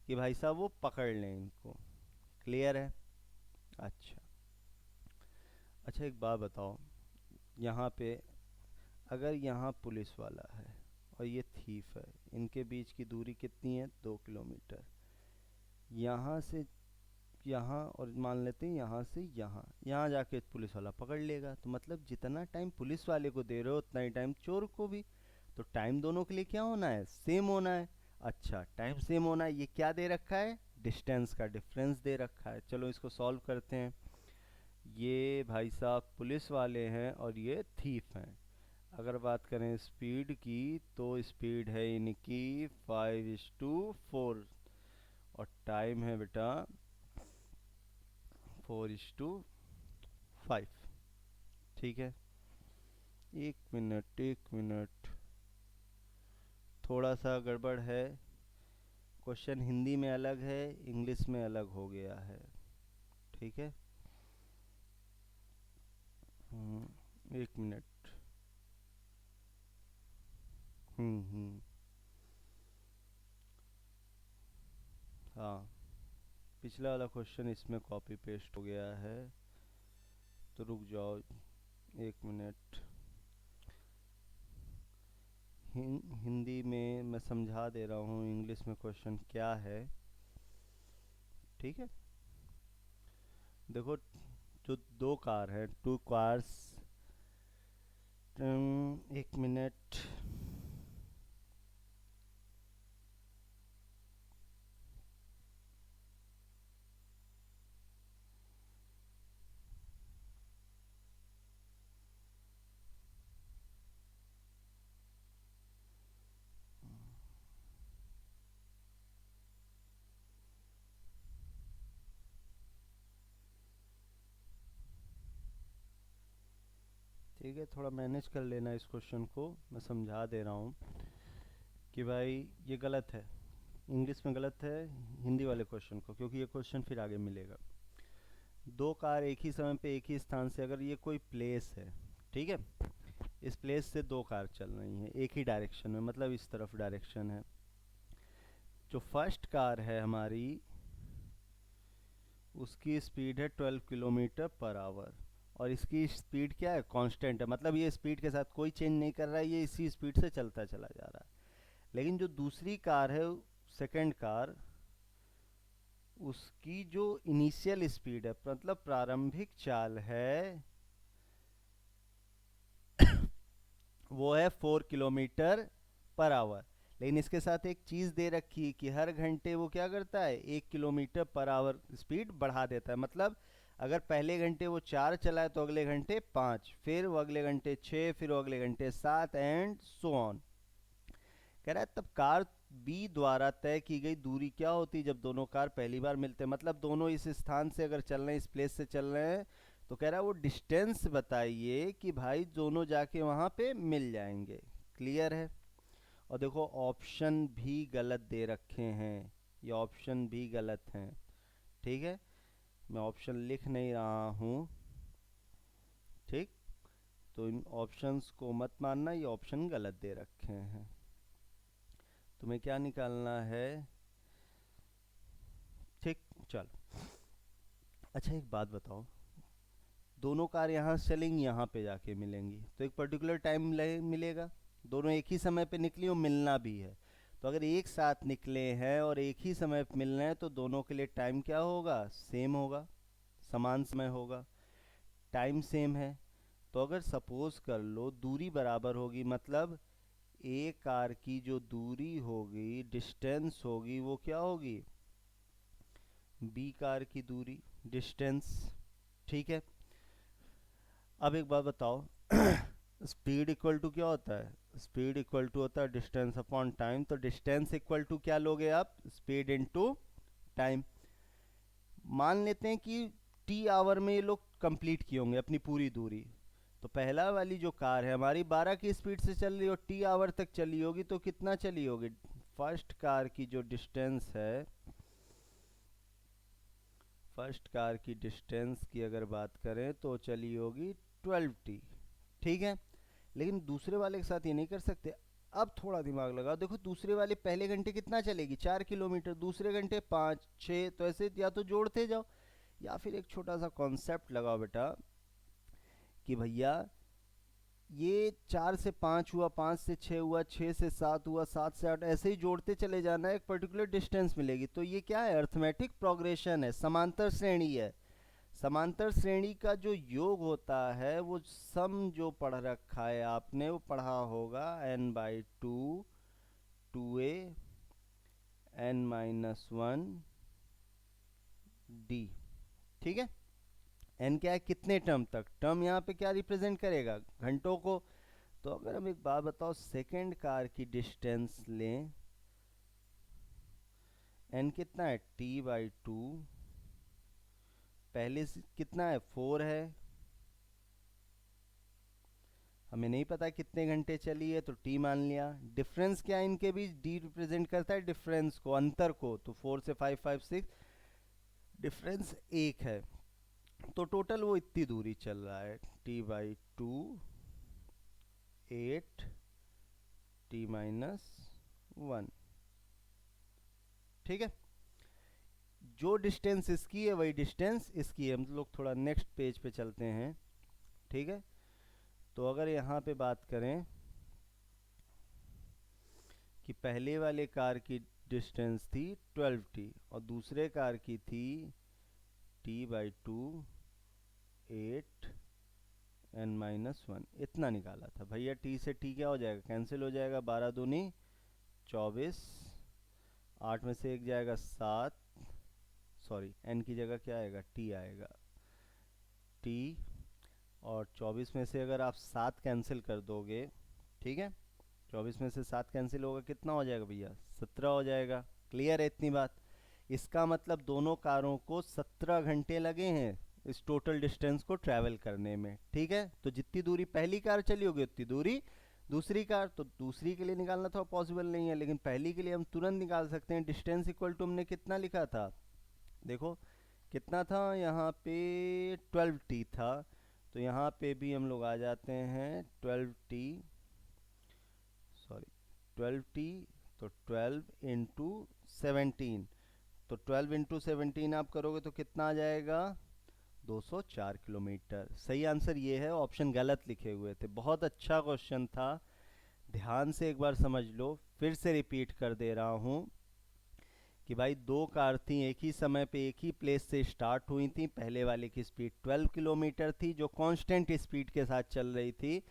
कि भाई साहब वो पकड़ लें इनको। क्लियर है? अच्छा अच्छा, एक बात बताओ, यहाँ पे अगर यहाँ पुलिस वाला है और ये थीफ है, इनके बीच की दूरी कितनी है 2 किलोमीटर। यहाँ से यहाँ और मान लेते हैं यहाँ से यहाँ, यहाँ जाके पुलिस वाला पकड़ लेगा, तो मतलब जितना टाइम पुलिस वाले को दे रहे हो उतना ही टाइम चोर को भी, तो टाइम दोनों के लिए क्या होना है, सेम होना है। अच्छा टाइम सेम होना है, ये क्या दे रखा है, डिस्टेंस का डिफरेंस दे रखा है। चलो इसको सॉल्व करते हैं। ये भाई साहब पुलिस वाले हैं और ये थीफ हैं। अगर बात करें स्पीड की तो स्पीड है इनकी 5:4 और टाइम है बेटा 4:5। ठीक है, एक मिनट थोड़ा सा गड़बड़ है, क्वेश्चन हिंदी में अलग है, इंग्लिश में अलग हो गया है। ठीक है, 1 मिनट। हाँ, पिछला वाला क्वेश्चन इसमें कॉपी पेस्ट हो गया है, तो रुक जाओ 1 मिनट। हिंदी में मैं समझा दे रहा हूँ, इंग्लिश में क्वेश्चन क्या है। ठीक है, देखो जो दो कार है, 2 कार्स, 1 मिनट। ठीक है, थोड़ा मैनेज कर लेना इस क्वेश्चन को, मैं समझा दे रहा हूँ कि भाई ये गलत है, इंग्लिश में गलत है हिंदी वाले क्वेश्चन को, क्योंकि ये क्वेश्चन फिर आगे मिलेगा। दो कार एक ही समय पे एक ही स्थान से, अगर ये कोई प्लेस है, ठीक है, इस प्लेस से दो कार चल रही हैं एक ही डायरेक्शन में, मतलब इस तरफ डायरेक्शन है। जो फर्स्ट कार है हमारी, उसकी स्पीड है 12 किलोमीटर पर आवर और इसकी स्पीड क्या है, कांस्टेंट है, मतलब ये स्पीड के साथ कोई चेंज नहीं कर रहा है, ये इसी स्पीड से चलता चला जा रहा है। लेकिन जो दूसरी कार है, सेकंड कार, उसकी जो इनिशियल स्पीड है, मतलब प्रारंभिक चाल है, वो है 4 किलोमीटर पर आवर। लेकिन इसके साथ एक चीज़ दे रखी है कि हर घंटे वो क्या करता है, 1 किलोमीटर पर आवर स्पीड बढ़ा देता है। मतलब अगर पहले घंटे वो 4 चलाए तो अगले घंटे 5, फिर वो अगले घंटे 6, फिर वो अगले घंटे 7 एंड सो ऑन। कह रहा है तब कार बी द्वारा तय की गई दूरी क्या होती जब दोनों कार पहली बार मिलते हैं। मतलब दोनों इस स्थान से अगर चल रहे हैं, इस प्लेस से चल रहे हैं, तो कह रहा है वो डिस्टेंस बताइए कि भाई दोनों जाके वहां पे मिल जाएंगे। क्लियर है। और देखो ऑप्शन भी गलत दे रखे हैं, ये ऑप्शन भी गलत हैं। ठीक है, मैं ऑप्शन लिख नहीं रहा हूँ। ठीक, तो इन ऑप्शंस को मत मानना, ये ऑप्शन गलत दे रखे हैं। तुम्हें क्या निकालना है? ठीक, चल। अच्छा एक बात बताओ, दोनों कार यहाँ से चलेंगी, यहाँ पे जाके मिलेंगी, तो एक पर्टिकुलर टाइम मिलेगा। दोनों एक ही समय पे निकली और मिलना भी है। तो अगर एक साथ निकले हैं और एक ही समय पे मिल रहे हैं तो दोनों के लिए टाइम क्या होगा, सेम होगा, समान समय होगा। टाइम सेम है, तो अगर सपोज कर लो दूरी बराबर होगी, मतलब ए कार की जो दूरी होगी, डिस्टेंस होगी, वो क्या होगी, बी कार की दूरी, डिस्टेंस। ठीक है। अब एक बात बताओ, स्पीड इक्वल टू क्या होता है, स्पीड इक्वल टू होता है डिस्टेंस अपॉन टाइम। तो डिस्टेंस इक्वल टू क्या लोगे आप, स्पीड इनटू टाइम। मान लेते हैं कि टी आवर में ये लोग कंप्लीट किए होंगे अपनी पूरी दूरी। तो पहला वाली जो कार है हमारी 12 की स्पीड से चल रही हो, टी आवर तक चली होगी, तो कितना चली होगी, फर्स्ट कार की जो डिस्टेंस है, फर्स्ट कार की डिस्टेंस की अगर बात करें तो चली होगी 12 टी। ठीक है। लेकिन दूसरे वाले के साथ ये नहीं कर सकते। अब थोड़ा दिमाग लगाओ, देखो दूसरे वाले पहले घंटे कितना चलेगी, 4 किलोमीटर, दूसरे घंटे 5 6, तो ऐसे या तो जोड़ते जाओ, या फिर एक छोटा सा कॉन्सेप्ट लगाओ बेटा कि भैया ये 4 से 5 हुआ, 5 से 6 हुआ, 6 से 7 हुआ, 7 से 8, ऐसे ही जोड़ते चले जाना है, एक पर्टिकुलर डिस्टेंस मिलेगी। तो ये क्या है, अर्थमेटिक प्रोग्रेशन है, समांतर श्रेणी है। समांतर श्रेणी का जो योग होता है वो सम जो पढ़ रखा है आपने, वो पढ़ा होगा n/2 2a n-1 d। ठीक है। n क्या है, कितने टर्म तक, टर्म यहाँ पे क्या रिप्रेजेंट करेगा, घंटों को। तो अगर हम एक बात बताओ, सेकंड कार की डिस्टेंस लें, n कितना है, t/2, पहले से कितना है, 4 है, हमें नहीं पता कितने घंटे चली है तो t मान लिया। डिफरेंस क्या है इनके बीच, d रिप्रेजेंट करता है डिफरेंस को, अंतर को, तो 4 से 5 5 6, डिफरेंस 1 है। तो टोटल वो इतनी दूरी चल रहा है, t/2 8 t-1। ठीक है। जो डिस्टेंस इसकी है वही डिस्टेंस इसकी है। हम लोग थोड़ा नेक्स्ट पेज पे चलते हैं। ठीक है। तो अगर यहाँ पे बात करें कि पहले वाले कार की डिस्टेंस थी 12 टी और दूसरे कार की थी t/2 8 n-1, इतना निकाला था भैया। t से t क्या हो जाएगा, कैंसिल हो जाएगा, 12 दूनी 24, 8 में से 1 जाएगा 7, सॉरी n की जगह क्या आएगा, t आएगा, t, और 24 में से अगर आप 7 कैंसिल कर दोगे, ठीक है, 24 में से 7 कैंसिल होगा, कितना हो जाएगा भैया, 17 हो जाएगा। क्लियर है इतनी बात। इसका मतलब दोनों कारों को 17 घंटे लगे हैं इस टोटल डिस्टेंस को ट्रैवल करने में। ठीक है। तो जितनी दूरी पहली कार चली होगी उतनी दूरी दूसरी कार, तो दूसरी के लिए निकालना थोड़ा पॉसिबल नहीं है, लेकिन पहली के लिए हम तुरंत निकाल सकते हैं। डिस्टेंस इक्वल टू हमने कितना लिखा था, देखो कितना था यहाँ पे, 12 टी था, तो यहाँ पे भी हम लोग आ जाते हैं 12 टी, सॉरी 12 टी, तो 12 इंटू 17, तो 12 इंटू 17 आप करोगे तो कितना आ जाएगा, 204 किलोमीटर। सही आंसर ये है, ऑप्शन गलत लिखे हुए थे। बहुत अच्छा क्वेश्चन था, ध्यान से एक बार समझ लो, फिर से रिपीट कर दे रहा हूँ कि भाई दो कार थी एक ही समय पे एक ही प्लेस से स्टार्ट हुई थी, पहले वाले की स्पीड 12 किलोमीटर थी जो कांस्टेंट स्पीड के साथ चल रही थी,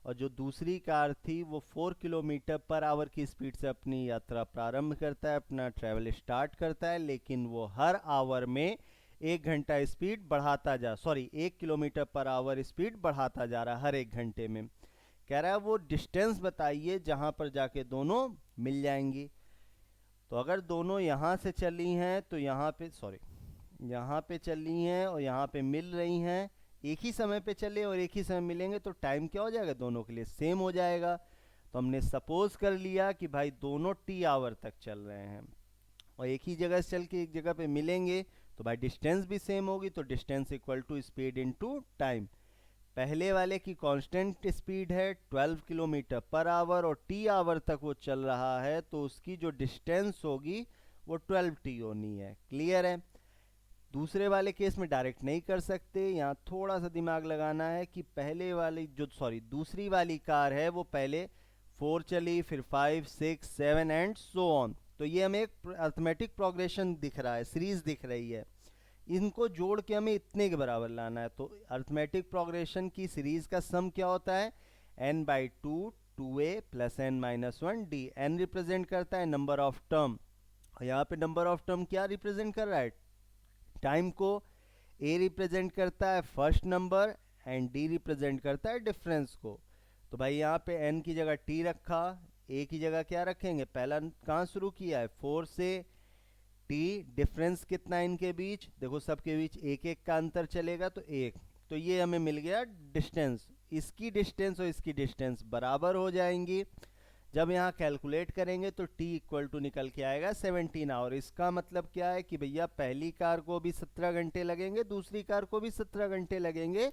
और जो दूसरी कार थी वो 4 किलोमीटर पर आवर की स्पीड से अपनी यात्रा प्रारंभ करता है, अपना ट्रैवल स्टार्ट करता है, लेकिन वो हर आवर में 1 घंटा स्पीड बढ़ाता जा सॉरी 1 किलोमीटर पर आवर स्पीड बढ़ाता जा रहा है हर 1 घंटे में। कह रहा है वो डिस्टेंस बताइए जहां पर जाके दोनों मिल जाएंगी। तो अगर दोनों यहाँ से चली हैं तो यहाँ पे सॉरी यहाँ पे चली हैं और यहाँ पे मिल रही हैं, एक ही समय पे चले और एक ही समय मिलेंगे तो टाइम क्या हो जाएगा, दोनों के लिए सेम हो जाएगा। तो हमने सपोज कर लिया कि भाई दोनों टी आवर तक चल रहे हैं और एक ही जगह से चल के एक जगह पे मिलेंगे, तो भाई डिस्टेंस भी सेम होगी, तो distance equal to speed into time. पहले वाले की कांस्टेंट स्पीड है 12 किलोमीटर पर आवर और टी आवर तक वो चल रहा है, तो उसकी जो डिस्टेंस होगी वो 12 टी होनी है। क्लियर है। दूसरे वाले केस में डायरेक्ट नहीं कर सकते, यहाँ थोड़ा सा दिमाग लगाना है कि पहले वाली जो सॉरी दूसरी वाली कार है वो पहले 4 चली, फिर 5 6 7 एंड सो ऑन। तो ये हमें एक अर्थमेटिक प्रोग्रेशन दिख रहा है, सीरीज दिख रही है, इनको जोड़ के हमें इतने के बराबर लाना है। तो अर्थमेटिक प्रोग्रेशन की सीरीज का सम क्या होता है, n by two 2a plus n minus one D. n represent करता है नंबर ऑफ टर्म, और यहाँ पे नंबर ऑफ टर्म क्या रिप्रेजेंट कर रहा है, टाइम को। a रिप्रेजेंट करता है first number and d represent करता है डिफरेंस को। तो भाई यहाँ पे n की जगह t रखा, a की जगह क्या रखेंगे, पहला कहाँ शुरू किया है 4 से, टी डिफरेंस कितना है इनके बीच, देखो सबके बीच एक एक का अंतर चलेगा तो एक, तो ये हमें मिल गया डिस्टेंस। इसकी डिस्टेंस और इसकी डिस्टेंस बराबर हो जाएंगी। जब यहाँ कैलकुलेट करेंगे तो t इक्वल टू निकल के आएगा 17 आवर। इसका मतलब क्या है कि भैया पहली कार को भी 17 घंटे लगेंगे, दूसरी कार को भी 17 घंटे लगेंगे,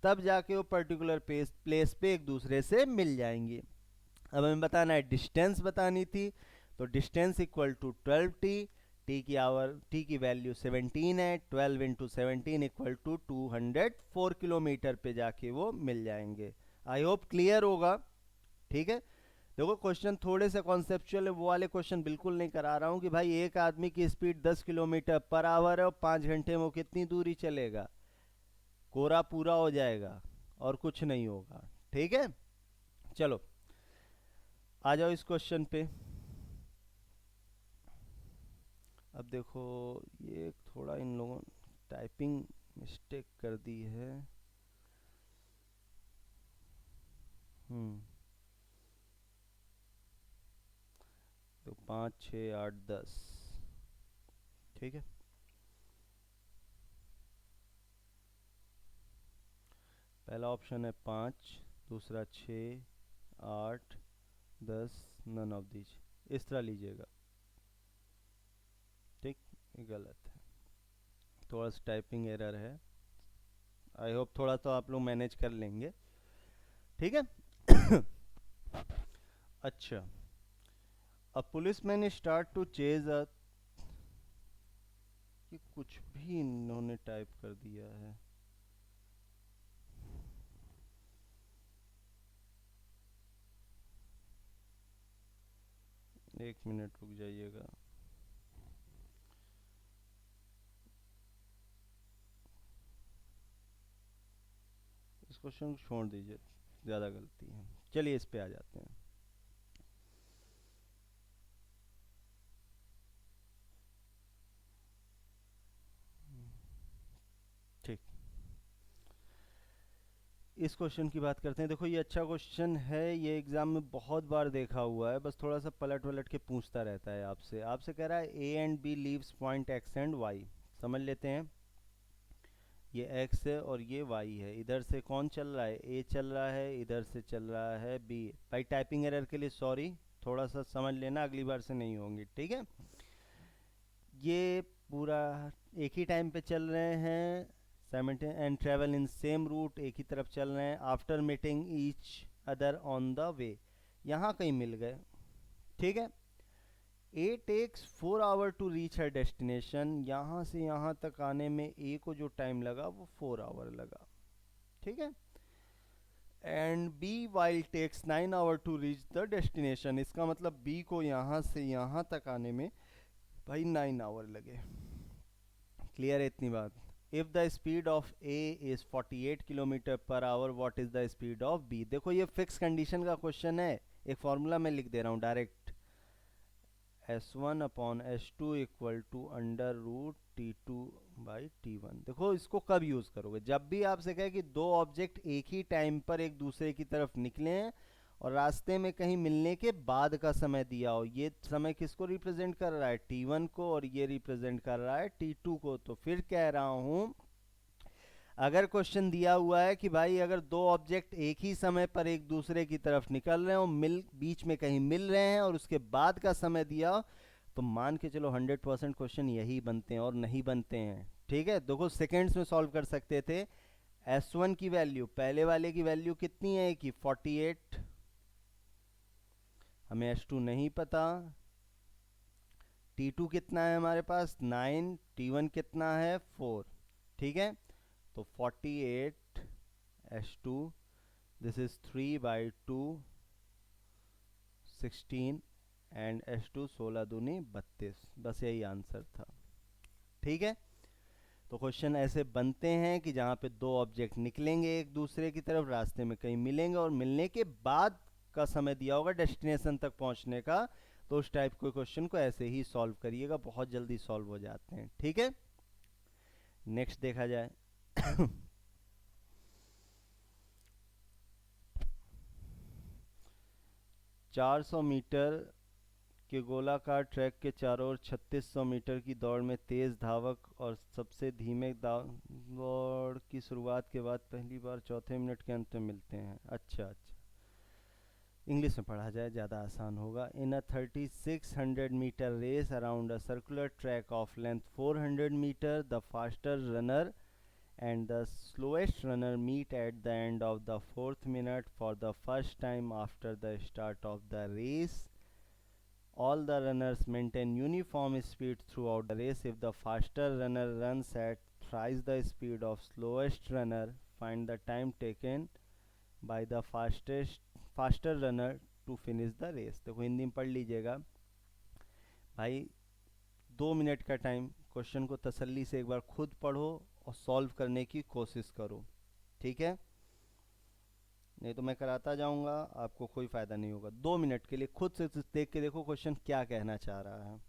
तब जाके वो पर्टिकुलर प्लेस पे एक दूसरे से मिल जाएंगी। अब हमें बताना है डिस्टेंस बतानी थी, तो distance equal to 12t, T की वैल्यू 17 है, 12 इंटू 17 इक्वल टू 204 किलोमीटर पे जाके वो मिल जाएंगे। आई होप क्लियर होगा। ठीक है। देखो क्वेश्चन थोड़े से कॉन्सेप्चुअल है, वो वाले क्वेश्चन बिल्कुल नहीं करा रहा हूँ कि भाई एक आदमी की स्पीड 10 किलोमीटर पर आवर है और 5 घंटे में वो कितनी दूरी चलेगा, कोरा पूरा हो जाएगा और कुछ नहीं होगा। ठीक है। चलो आ जाओ इस क्वेश्चन पे। अब देखो ये थोड़ा इन लोगों टाइपिंग मिस्टेक कर दी है। तो 5 6 8 10। ठीक है। पहला ऑप्शन है 5, दूसरा 6 8 10, नन ऑफ दीज, इस तरह लीजिएगा। ठीक, ये गलत है, थोड़ा सा टाइपिंग एरर है। आई होप थोड़ा तो आप लोग मैनेज कर लेंगे। ठीक है। अच्छा, a policeman start to chase a, ये कुछ भी इन्होंने टाइप कर दिया है। एक मिनट रुक जाइएगा। इस क्वेश्चन को छोड़ दीजिए, ज़्यादा गलती है। चलिए इस पे आ जाते हैं। ठीक, इस क्वेश्चन की बात करते हैं। देखो ये अच्छा क्वेश्चन है, ये एग्जाम में बहुत बार देखा हुआ है, बस थोड़ा सा पलट वलट के पूछता रहता है आपसे। आपसे कह रहा है A and B leaves point X and Y. समझ लेते हैं, ये x है और ये y है। इधर से कौन चल रहा है, a चल रहा है, इधर से चल रहा है b। भाई टाइपिंग एरर के लिए सॉरी, थोड़ा सा समझ लेना, अगली बार से नहीं होंगी। ठीक है। ये पूरा एक ही टाइम पे चल रहे हैं, simultaneous and travel in same route, एक ही तरफ चल रहे हैं, after meeting each other on the way, यहाँ कहीं मिल गए। ठीक है। A takes 4 hour to reach her destination, यहाँ से यहाँ तक आने में ए को जो टाइम लगा वो 4 आवर लगा। ठीक है। And B while takes 9 hour to reach the destination, इसका मतलब बी को यहाँ से यहाँ तक आने में भाई 9 आवर लगे। क्लियर है इतनी बात? If the speed of A is 48 kilometre पर hour, what is the speed of B? देखो ये फिक्स कंडीशन का क्वेश्चन है, एक फॉर्मूला मैं लिख दे रहा हूँ direct, S1/S2 equal to under root T2/T1। देखो इसको कब यूज करोगे? जब भी आपसे कहे कि दो ऑब्जेक्ट एक ही टाइम पर एक दूसरे की तरफ निकले हैं और रास्ते में कहीं मिलने के बाद का समय दिया हो। ये समय किसको रिप्रेजेंट कर रहा है? T1 को, और ये रिप्रेजेंट कर रहा है T2 को। तो फिर कह रहा हूं, अगर क्वेश्चन दिया हुआ है कि भाई अगर दो ऑब्जेक्ट एक ही समय पर एक दूसरे की तरफ निकल रहे हो, मिल बीच में कहीं मिल रहे हैं और उसके बाद का समय दिया हो, तो मान के चलो 100% क्वेश्चन यही बनते हैं और नहीं बनते हैं। ठीक है, देखो सेकेंड्स में सॉल्व कर सकते थे। S1 की वैल्यू, पहले वाले की वैल्यू कितनी है कि 48, हमें S2 नहीं पता। T2 कितना है हमारे पास? 9। T1 कितना है? 4। ठीक है, तो 48 S2, this is 3/2, 16, and S2 16 दूनी 32। बस यही आंसर था। ठीक है, तो क्वेश्चन ऐसे बनते हैं कि जहाँ पे दो ऑब्जेक्ट निकलेंगे एक दूसरे की तरफ, रास्ते में कहीं मिलेंगे और मिलने के बाद का समय दिया होगा डेस्टिनेशन तक पहुँचने का। तो उस टाइप के क्वेश्चन को ऐसे ही सॉल्व करिएगा, बहुत जल्दी सॉल्व हो जाते हैं। ठीक है, नेक्स्ट देखा जाए। 400 मीटर के गोलाकार ट्रैक के चारों ओर 3600 मीटर की दौड़ में तेज धावक और सबसे धीमे दौड़ की शुरुआत के बाद पहली बार चौथे मिनट के अंत में मिलते हैं। अच्छा अच्छा, इंग्लिश में पढ़ा जाए ज़्यादा आसान होगा। In a 3600 metre race around a circular track of length 400 metre, the faster runner and the slowest runner meet at the end of the fourth minute for the first time after the start of the race. All the runners maintain uniform speed throughout the race. If the faster runner runs at thrice the speed of slowest runner, find the time taken by the faster runner to finish the race। देखो हिंदी में पढ़ लीजिएगा भाई, 2 minute का time, question को तसल्ली से एक बार खुद पढ़ो और सॉल्व करने की कोशिश करो। ठीक है, नहीं तो मैं कराता जाऊंगा, आपको कोई फायदा नहीं होगा। 2 मिनट के लिए खुद से देख के देखो क्वेश्चन क्या कहना चाह रहा है।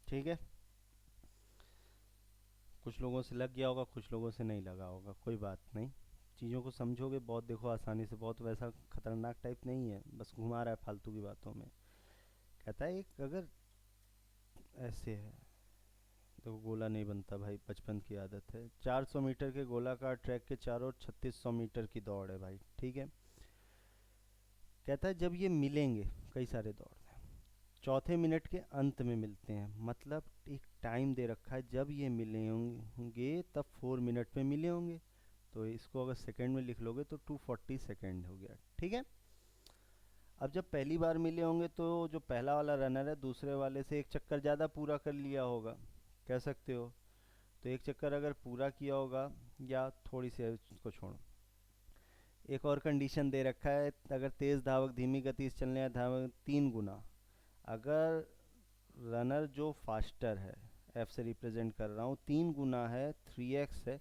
ठीक है, कुछ लोगों से लग गया होगा, कुछ लोगों से नहीं लगा होगा, कोई बात नहीं। चीज़ों को समझोगे बहुत, देखो आसानी से, बहुत वैसा खतरनाक टाइप नहीं है, बस घुमा रहा है फालतू की बातों में। कहता है एक अगर ऐसे है, देखो गोला नहीं बनता भाई, बचपन की आदत है। 400 मीटर के गोलाकार ट्रैक के चारों ओर 3600 मीटर की दौड़ है भाई। ठीक है, कहता है जब ये मिलेंगे, कई सारे दौड़ चौथे मिनट के अंत में मिलते हैं, मतलब एक टाइम दे रखा है, जब ये मिले होंगे तब 4 मिनट में मिले होंगे। तो इसको अगर सेकंड में लिख लोगे तो 240 सेकंड हो गया। ठीक है, अब जब पहली बार मिले होंगे तो जो पहला वाला रनर है दूसरे वाले से एक चक्कर ज़्यादा पूरा कर लिया होगा, कह सकते हो। तो एक चक्कर अगर पूरा किया होगा, या थोड़ी सी इसको छोड़ो, एक और कंडीशन दे रखा है, अगर तेज़ धावक धीमी गति से चलने या धावक 3 गुना, अगर रनर जो फास्टर है, एफ से रिप्रेजेंट कर रहा हूँ, 3 गुना है, 3x है,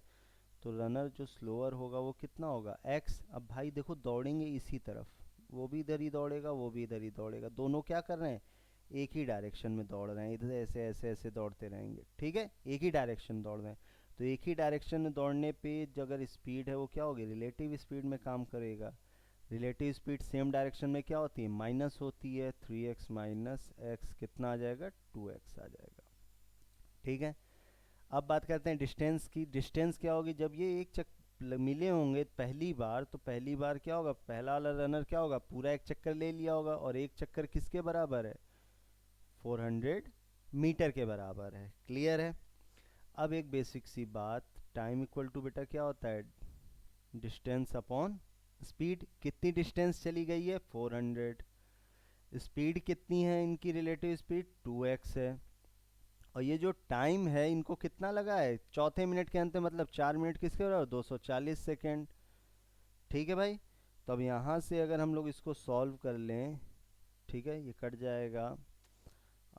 तो रनर जो स्लोअर होगा वो कितना होगा x। अब भाई देखो दौड़ेंगे इसी तरफ, वो भी इधर ही दौड़ेगा, वो भी इधर ही दौड़ेगा, दोनों क्या कर रहे हैं, एक ही डायरेक्शन में दौड़ रहे हैं, इधर ऐसे ऐसे ऐसे दौड़ते रहेंगे, ठीक है, एक ही डायरेक्शन दौड़ रहे हैं। तो एक ही डायरेक्शन में दौड़ने पे अगर स्पीड है वो क्या होगी, रिलेटिव स्पीड में काम करेगा। रिलेटिव स्पीड सेम डायरेक्शन में क्या होती है, माइनस होती है, 3x माइनस एक्स कितना आ जाएगा, 2x आ जाएगा, ठीक है। अब बात करते हैं डिस्टेंस की। डिस्टेंस क्या होगी, जब ये एक चक्कर मिले होंगे पहली बार, तो पहली बार क्या होगा, पहला वाला रनर क्या होगा, पूरा एक चक्कर ले लिया होगा, और एक चक्कर किसके बराबर है, 400 मीटर के बराबर है, क्लियर है। अब एक बेसिक सी बात, टाइम इक्वल टू बेटा क्या होता है, डिस्टेंस अपॉन स्पीड। कितनी डिस्टेंस चली गई है, 400, स्पीड कितनी है इनकी, रिलेटिव स्पीड 2x है, और ये जो टाइम है इनको कितना लगा है, चौथे मिनट के अंत में, मतलब 4 मिनट किसके बराबर, 240 सेकेंड, ठीक है भाई। तो अब यहाँ से अगर हम लोग इसको सॉल्व कर लें, ठीक है, ये कट जाएगा,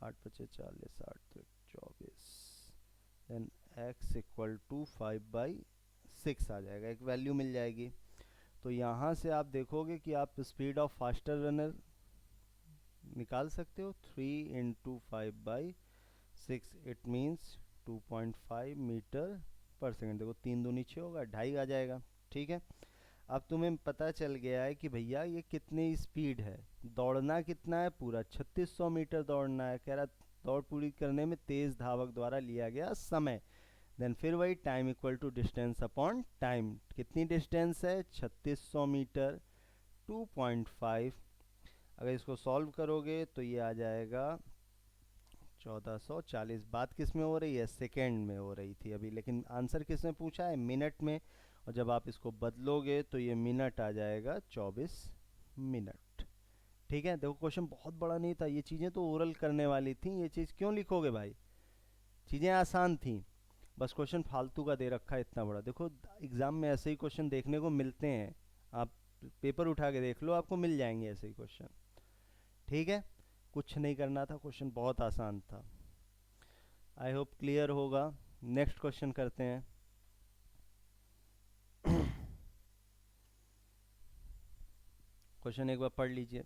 8×5 = 40, 8×3 = 24, देन x इक्वल टू 5/6 आ जाएगा, एक वैल्यू मिल जाएगी। तो यहाँ से आप देखोगे कि आप स्पीड ऑफ फास्टर रनर निकाल सकते हो, 3 × 5/6, इट मीन्स 2.5 मीटर पर सेकेंड। देखो 3 दूनी 6 होगा, 2.5 आ जाएगा, ठीक है। अब तुम्हें पता चल गया है कि भैया ये कितनी स्पीड है, दौड़ना कितना है, पूरा 3600 मीटर दौड़ना है, कह रहा दौड़ पूरी करने में तेज धावक द्वारा लिया गया समय। देन फिर वही time equal to distance upon time, कितनी डिस्टेंस है, 3600 मीटर, 2.5। अगर इसको सॉल्व करोगे तो ये आ जाएगा 1440। बात किस में हो रही है, सेकेंड में हो रही थी अभी, लेकिन आंसर किस में पूछा है, मिनट में, और जब आप इसको बदलोगे तो ये मिनट आ जाएगा 24 मिनट, ठीक है। देखो क्वेश्चन बहुत बड़ा नहीं था, ये चीज़ें तो ओरल करने वाली थी, ये चीज़ क्यों लिखोगे भाई, चीज़ें आसान थी, बस क्वेश्चन फालतू का दे रखा है इतना बड़ा। देखो एग्ज़ाम में ऐसे ही क्वेश्चन देखने को मिलते हैं, आप पेपर उठा के देख लो, आपको मिल जाएंगे ऐसे ही क्वेश्चन, ठीक है। कुछ नहीं करना था, क्वेश्चन बहुत आसान था, आई होप क्लियर होगा। नेक्स्ट क्वेश्चन करते हैं। क्वेश्चन एक बार पढ़ लीजिए।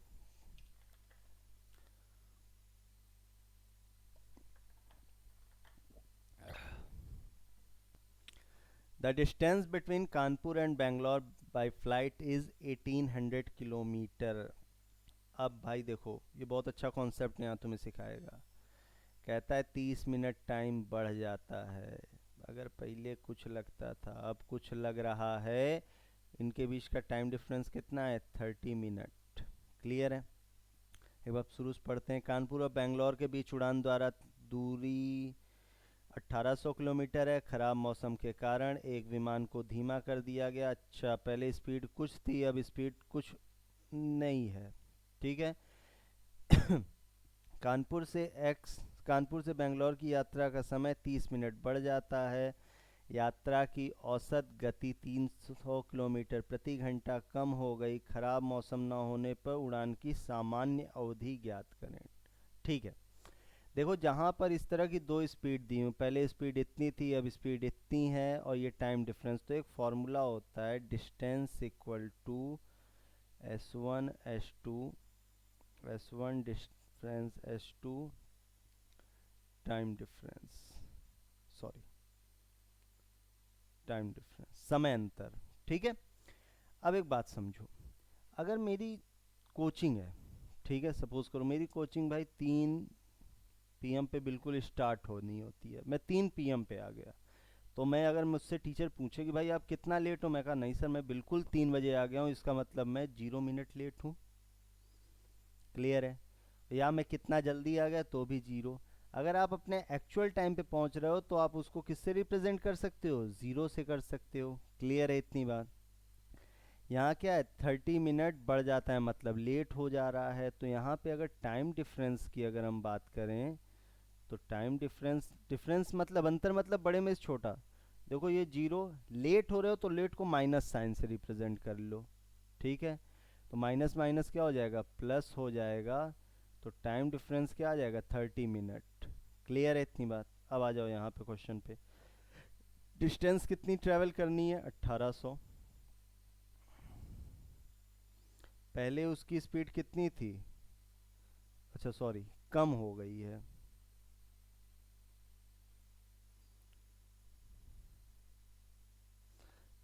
The distance between Kanpur and Bangalore by flight is 1800 kilometre. अब भाई देखो ये बहुत अच्छा कॉन्सेप्ट यहाँ तुम्हें सिखाएगा। कहता है 30 मिनट टाइम बढ़ जाता है, अगर पहले कुछ लगता था अब कुछ लग रहा है, इनके बीच का टाइम डिफरेंस कितना है, 30 मिनट, क्लियर है। एक बार शुरू से पढ़ते हैं। कानपुर और बेंगलोर के बीच उड़ान द्वारा दूरी 1800 किलोमीटर है। खराब मौसम के कारण एक विमान को धीमा कर दिया गया। अच्छा, पहले स्पीड कुछ थी, अब स्पीड कुछ नहीं है, ठीक है। कानपुर से बेंगलोर की यात्रा का समय 30 मिनट बढ़ जाता है। यात्रा की औसत गति 300 किलोमीटर प्रति घंटा कम हो गई। खराब मौसम न होने पर उड़ान की सामान्य अवधि ज्ञात करें, ठीक है। देखो जहाँ पर इस तरह की दो स्पीड दी हूँ, पहले स्पीड इतनी थी अब स्पीड इतनी है, और ये टाइम डिफरेंस, तो एक फॉर्मूला होता है, distance equal to s1 s2 s1 difference s2 time difference, sorry time difference, समय अंतर, ठीक है। अब एक बात समझो, अगर मेरी कोचिंग है, ठीक है, सपोज करो मेरी कोचिंग भाई 3 PM पे बिल्कुल स्टार्ट होनी होती है, मैं 3 PM पे आ गया, तो मैं अगर मुझसे टीचर पूछे कि भाई आप कितना लेट हो, मैं कहा नहीं सर मैं बिल्कुल 3 बजे आ गया हूँ, इसका मतलब मैं 0 मिनट लेट हूँ, क्लियर है। या मैं कितना जल्दी आ गया तो भी 0। अगर आप अपने एक्चुअल टाइम पे पहुँच रहे हो तो आप उसको किससे रिप्रेजेंट कर सकते हो, 0 से कर सकते हो, क्लियर है इतनी बात। यहाँ क्या है, 30 मिनट बढ़ जाता है मतलब लेट हो जा रहा है। तो यहाँ पे अगर टाइम डिफरेंस की अगर हम बात करें, तो टाइम डिफरेंस मतलब अंतर, मतलब बड़े में से छोटा। देखो ये 0, लेट हो रहे हो तो लेट को माइनस साइन से रिप्रेजेंट कर लो, ठीक है। तो माइनस माइनस क्या हो जाएगा, प्लस हो जाएगा, तो टाइम डिफरेंस क्या आ जाएगा, 30 मिनट, क्लियर है इतनी बात। अब आ जाओ यहाँ पे क्वेश्चन पे। डिस्टेंस कितनी ट्रेवल करनी है? 1800। पहले उसकी स्पीड कितनी थी? अच्छा सॉरी, कम हो गई है।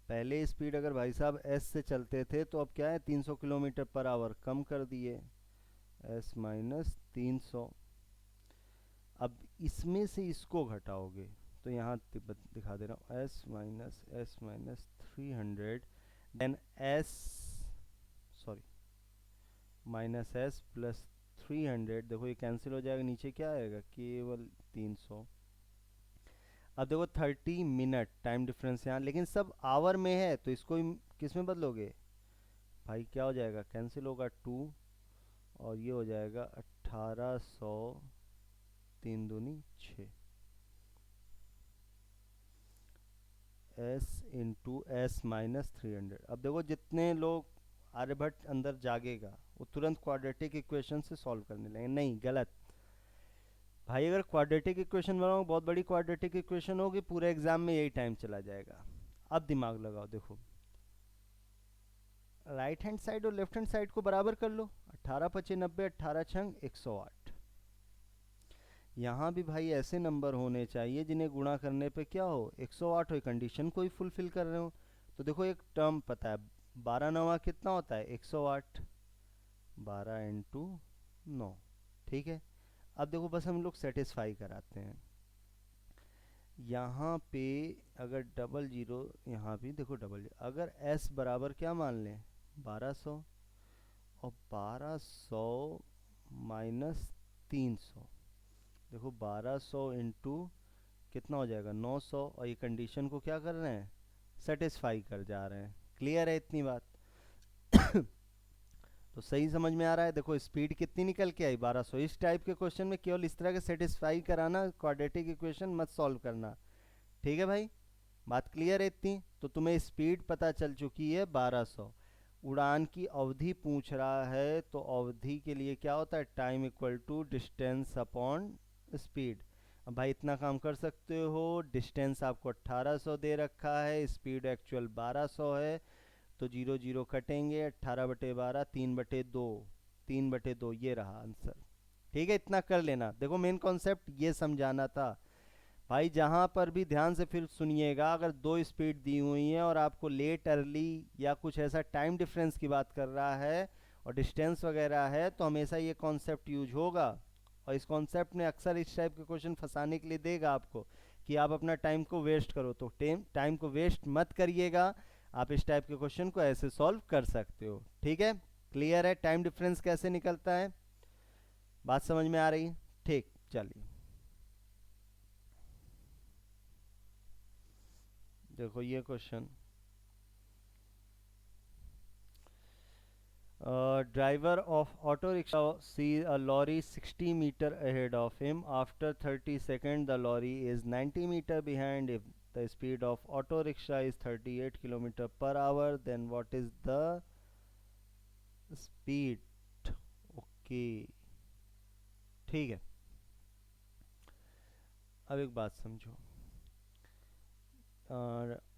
पहले स्पीड अगर भाई साहब एस से चलते थे तो अब क्या है, 300 किलोमीटर पर आवर कम कर दिए, एस माइनस 300। अब इसमें से इसको घटाओगे तो यहाँ दिखा दे रहा हूँ, S minus 300 then S, sorry, minus S plus 300। देखो ये कैंसिल हो जाएगा, नीचे क्या आएगा, केवल 300। अब देखो 30 मिनट टाइम डिफरेंस यहाँ, लेकिन सब आवर में है तो इसको किस में बदलोगे भाई? क्या हो जाएगा, कैंसिल होगा 2 और ये हो जाएगा 1800, 3 दूनी 6, एस इंटू एस माइनस 300। अब देखो जितने लोग आर्यभट्ट अंदर जागेगा वो तुरंत क्वाड्रेटिक इक्वेशन से सॉल्व करने लगेंगे। नहीं, गलत भाई। अगर क्वाड्रेटिक इक्वेशन बनाओ, बहुत बड़ी क्वाड्रेटिक इक्वेशन होगी, पूरे एग्जाम में यही टाइम चला जाएगा। अब दिमाग लगाओ, देखो राइट हैंड साइड और लेफ्ट हैंड साइड को बराबर कर लो, 18 पचे 90, 18 छंग 108। यहाँ भी भाई ऐसे नंबर होने चाहिए जिन्हें गुणा करने पे क्या हो, 108 हो, कंडीशन को ही फुलफिल कर रहे हो। तो देखो एक टर्म पता है, 12 नवा कितना होता है, 108, 12 इंटू 9, ठीक है। अब देखो बस हम लोग सेटिस्फाई कराते हैं। यहाँ पे अगर डबल जीरो, यहाँ भी देखो डबल जीरो, अगर s बराबर क्या मान लें, 1200, और 1200 माइनस 300, देखो 1200 इंटू कितना हो जाएगा, 900, और ये कंडीशन को क्या कर रहे हैं, सेटिस्फाई कर जा रहे हैं। क्लियर है इतनी बात? तो सही समझ में आ रहा है? देखो स्पीड कितनी निकल के आई, 1200। इस टाइप के क्वेश्चन में केवल इस तरह के सेटिस्फाई कराना, क्वाड्रेटिक इक्वेशन मत सॉल्व करना, ठीक है भाई? बात क्लियर है इतनी? तो तुम्हें स्पीड पता चल चुकी है 1200। उड़ान की अवधि पूछ रहा है तो अवधि के लिए क्या होता है, time equal to distance upon speed. अब भाई इतना काम कर सकते हो, डिस्टेंस आपको 1800 दे रखा है, स्पीड एक्चुअल 1200 है, तो 0 0 कटेंगे, 18/12, 3/2, 3/2, ये रहा आंसर। ठीक है, इतना कर लेना। देखो मेन कॉन्सेप्ट ये समझाना था भाई। जहां पर भी ध्यान से फिर सुनिएगा, अगर दो स्पीड दी हुई है और आपको लेट अर्ली या कुछ ऐसा टाइम डिफरेंस की बात कर रहा है और डिस्टेंस वगैरह है, तो हमेशा ये कॉन्सेप्ट यूज होगा। और इस कॉन्सेप्ट में अक्सर इस टाइप के क्वेश्चन फंसाने के लिए देगा आपको कि आप अपना टाइम को वेस्ट करो, तो टाइम को वेस्ट मत करिएगा। आप इस टाइप के क्वेश्चन को ऐसे सॉल्व कर सकते हो। ठीक है, क्लियर है टाइम डिफरेंस कैसे निकलता है? बात समझ में आ रही है? ठीक, चलिए देखो ये question, driver of auto rickshaw sees a lorry 60 meter ahead of him. After 30 seconds, the lorry is 90 meter behind. If the speed of auto rickshaw is 38 kilometer per hour, then what is the speed? Okay, ठीक है। अब एक बात समझो,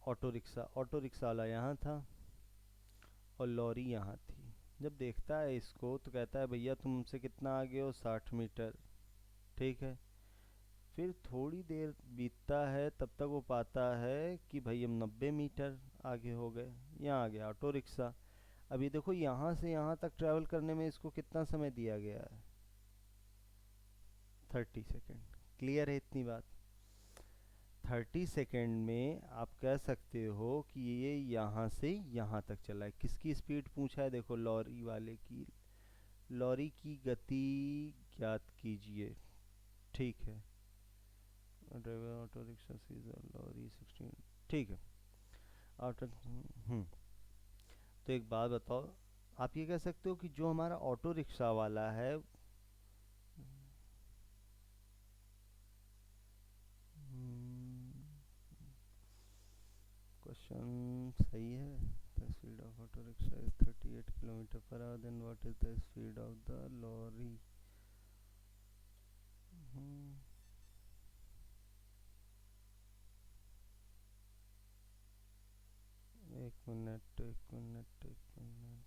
auto rickshaw वाला यहाँ था और लॉरी यहाँ थी। जब देखता है इसको तो कहता है भैया तुम हमसे कितना आगे हो, 60 मीटर, ठीक है। फिर थोड़ी देर बीतता है, तब तक वो पाता है कि भाई हम 90 मीटर आगे हो गए। यहाँ आ गया ऑटो रिक्शा। अभी देखो यहाँ से यहाँ तक ट्रैवल करने में इसको कितना समय दिया गया है, 30 सेकेंड। क्लियर है इतनी बात? 30 सेकेंड में आप कह सकते हो कि ये यहाँ से यहाँ तक चला है। किसकी स्पीड पूछा है? देखो लॉरी वाले की। लॉरी की गति ज्ञात कीजिए, ठीक है। Driver auto rickshaw sees lorry 16, ठीक है। ऑटो, तो एक बात बताओ, आप ये कह सकते हो कि जो हमारा ऑटो रिक्शा वाला है, क्वेश्चन सही है। The speed of auto rickshaw is 38 kilometre पर hour, then what is the speed of the lorry? Minute, एक मिनट, एक मिनट।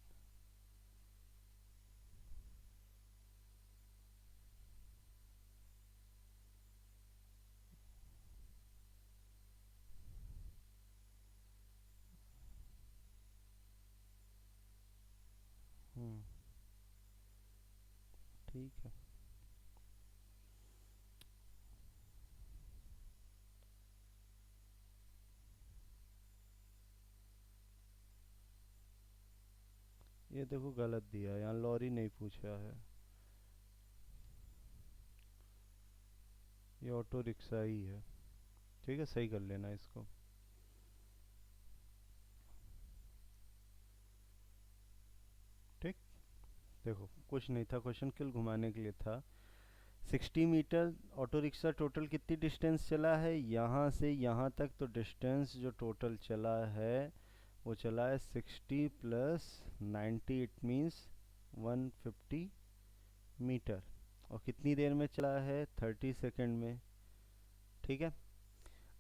ठीक है। ये देखो गलत दिया है, यहाँ लॉरी नहीं पूछा है, ये ऑटो रिक्शा ही है। ठीक है, सही कर लेना इसको। ठीक। देखो कुछ नहीं था, क्वेश्चन किल घुमाने के लिए था। 60 मीटर ऑटो रिक्शा टोटल कितनी डिस्टेंस चला है यहाँ से यहाँ तक, तो डिस्टेंस जो टोटल चला है वो चला है 60 + 90, इट मीन्स 150 मीटर। और कितनी देर में चला है, 30 सेकेंड में। ठीक है।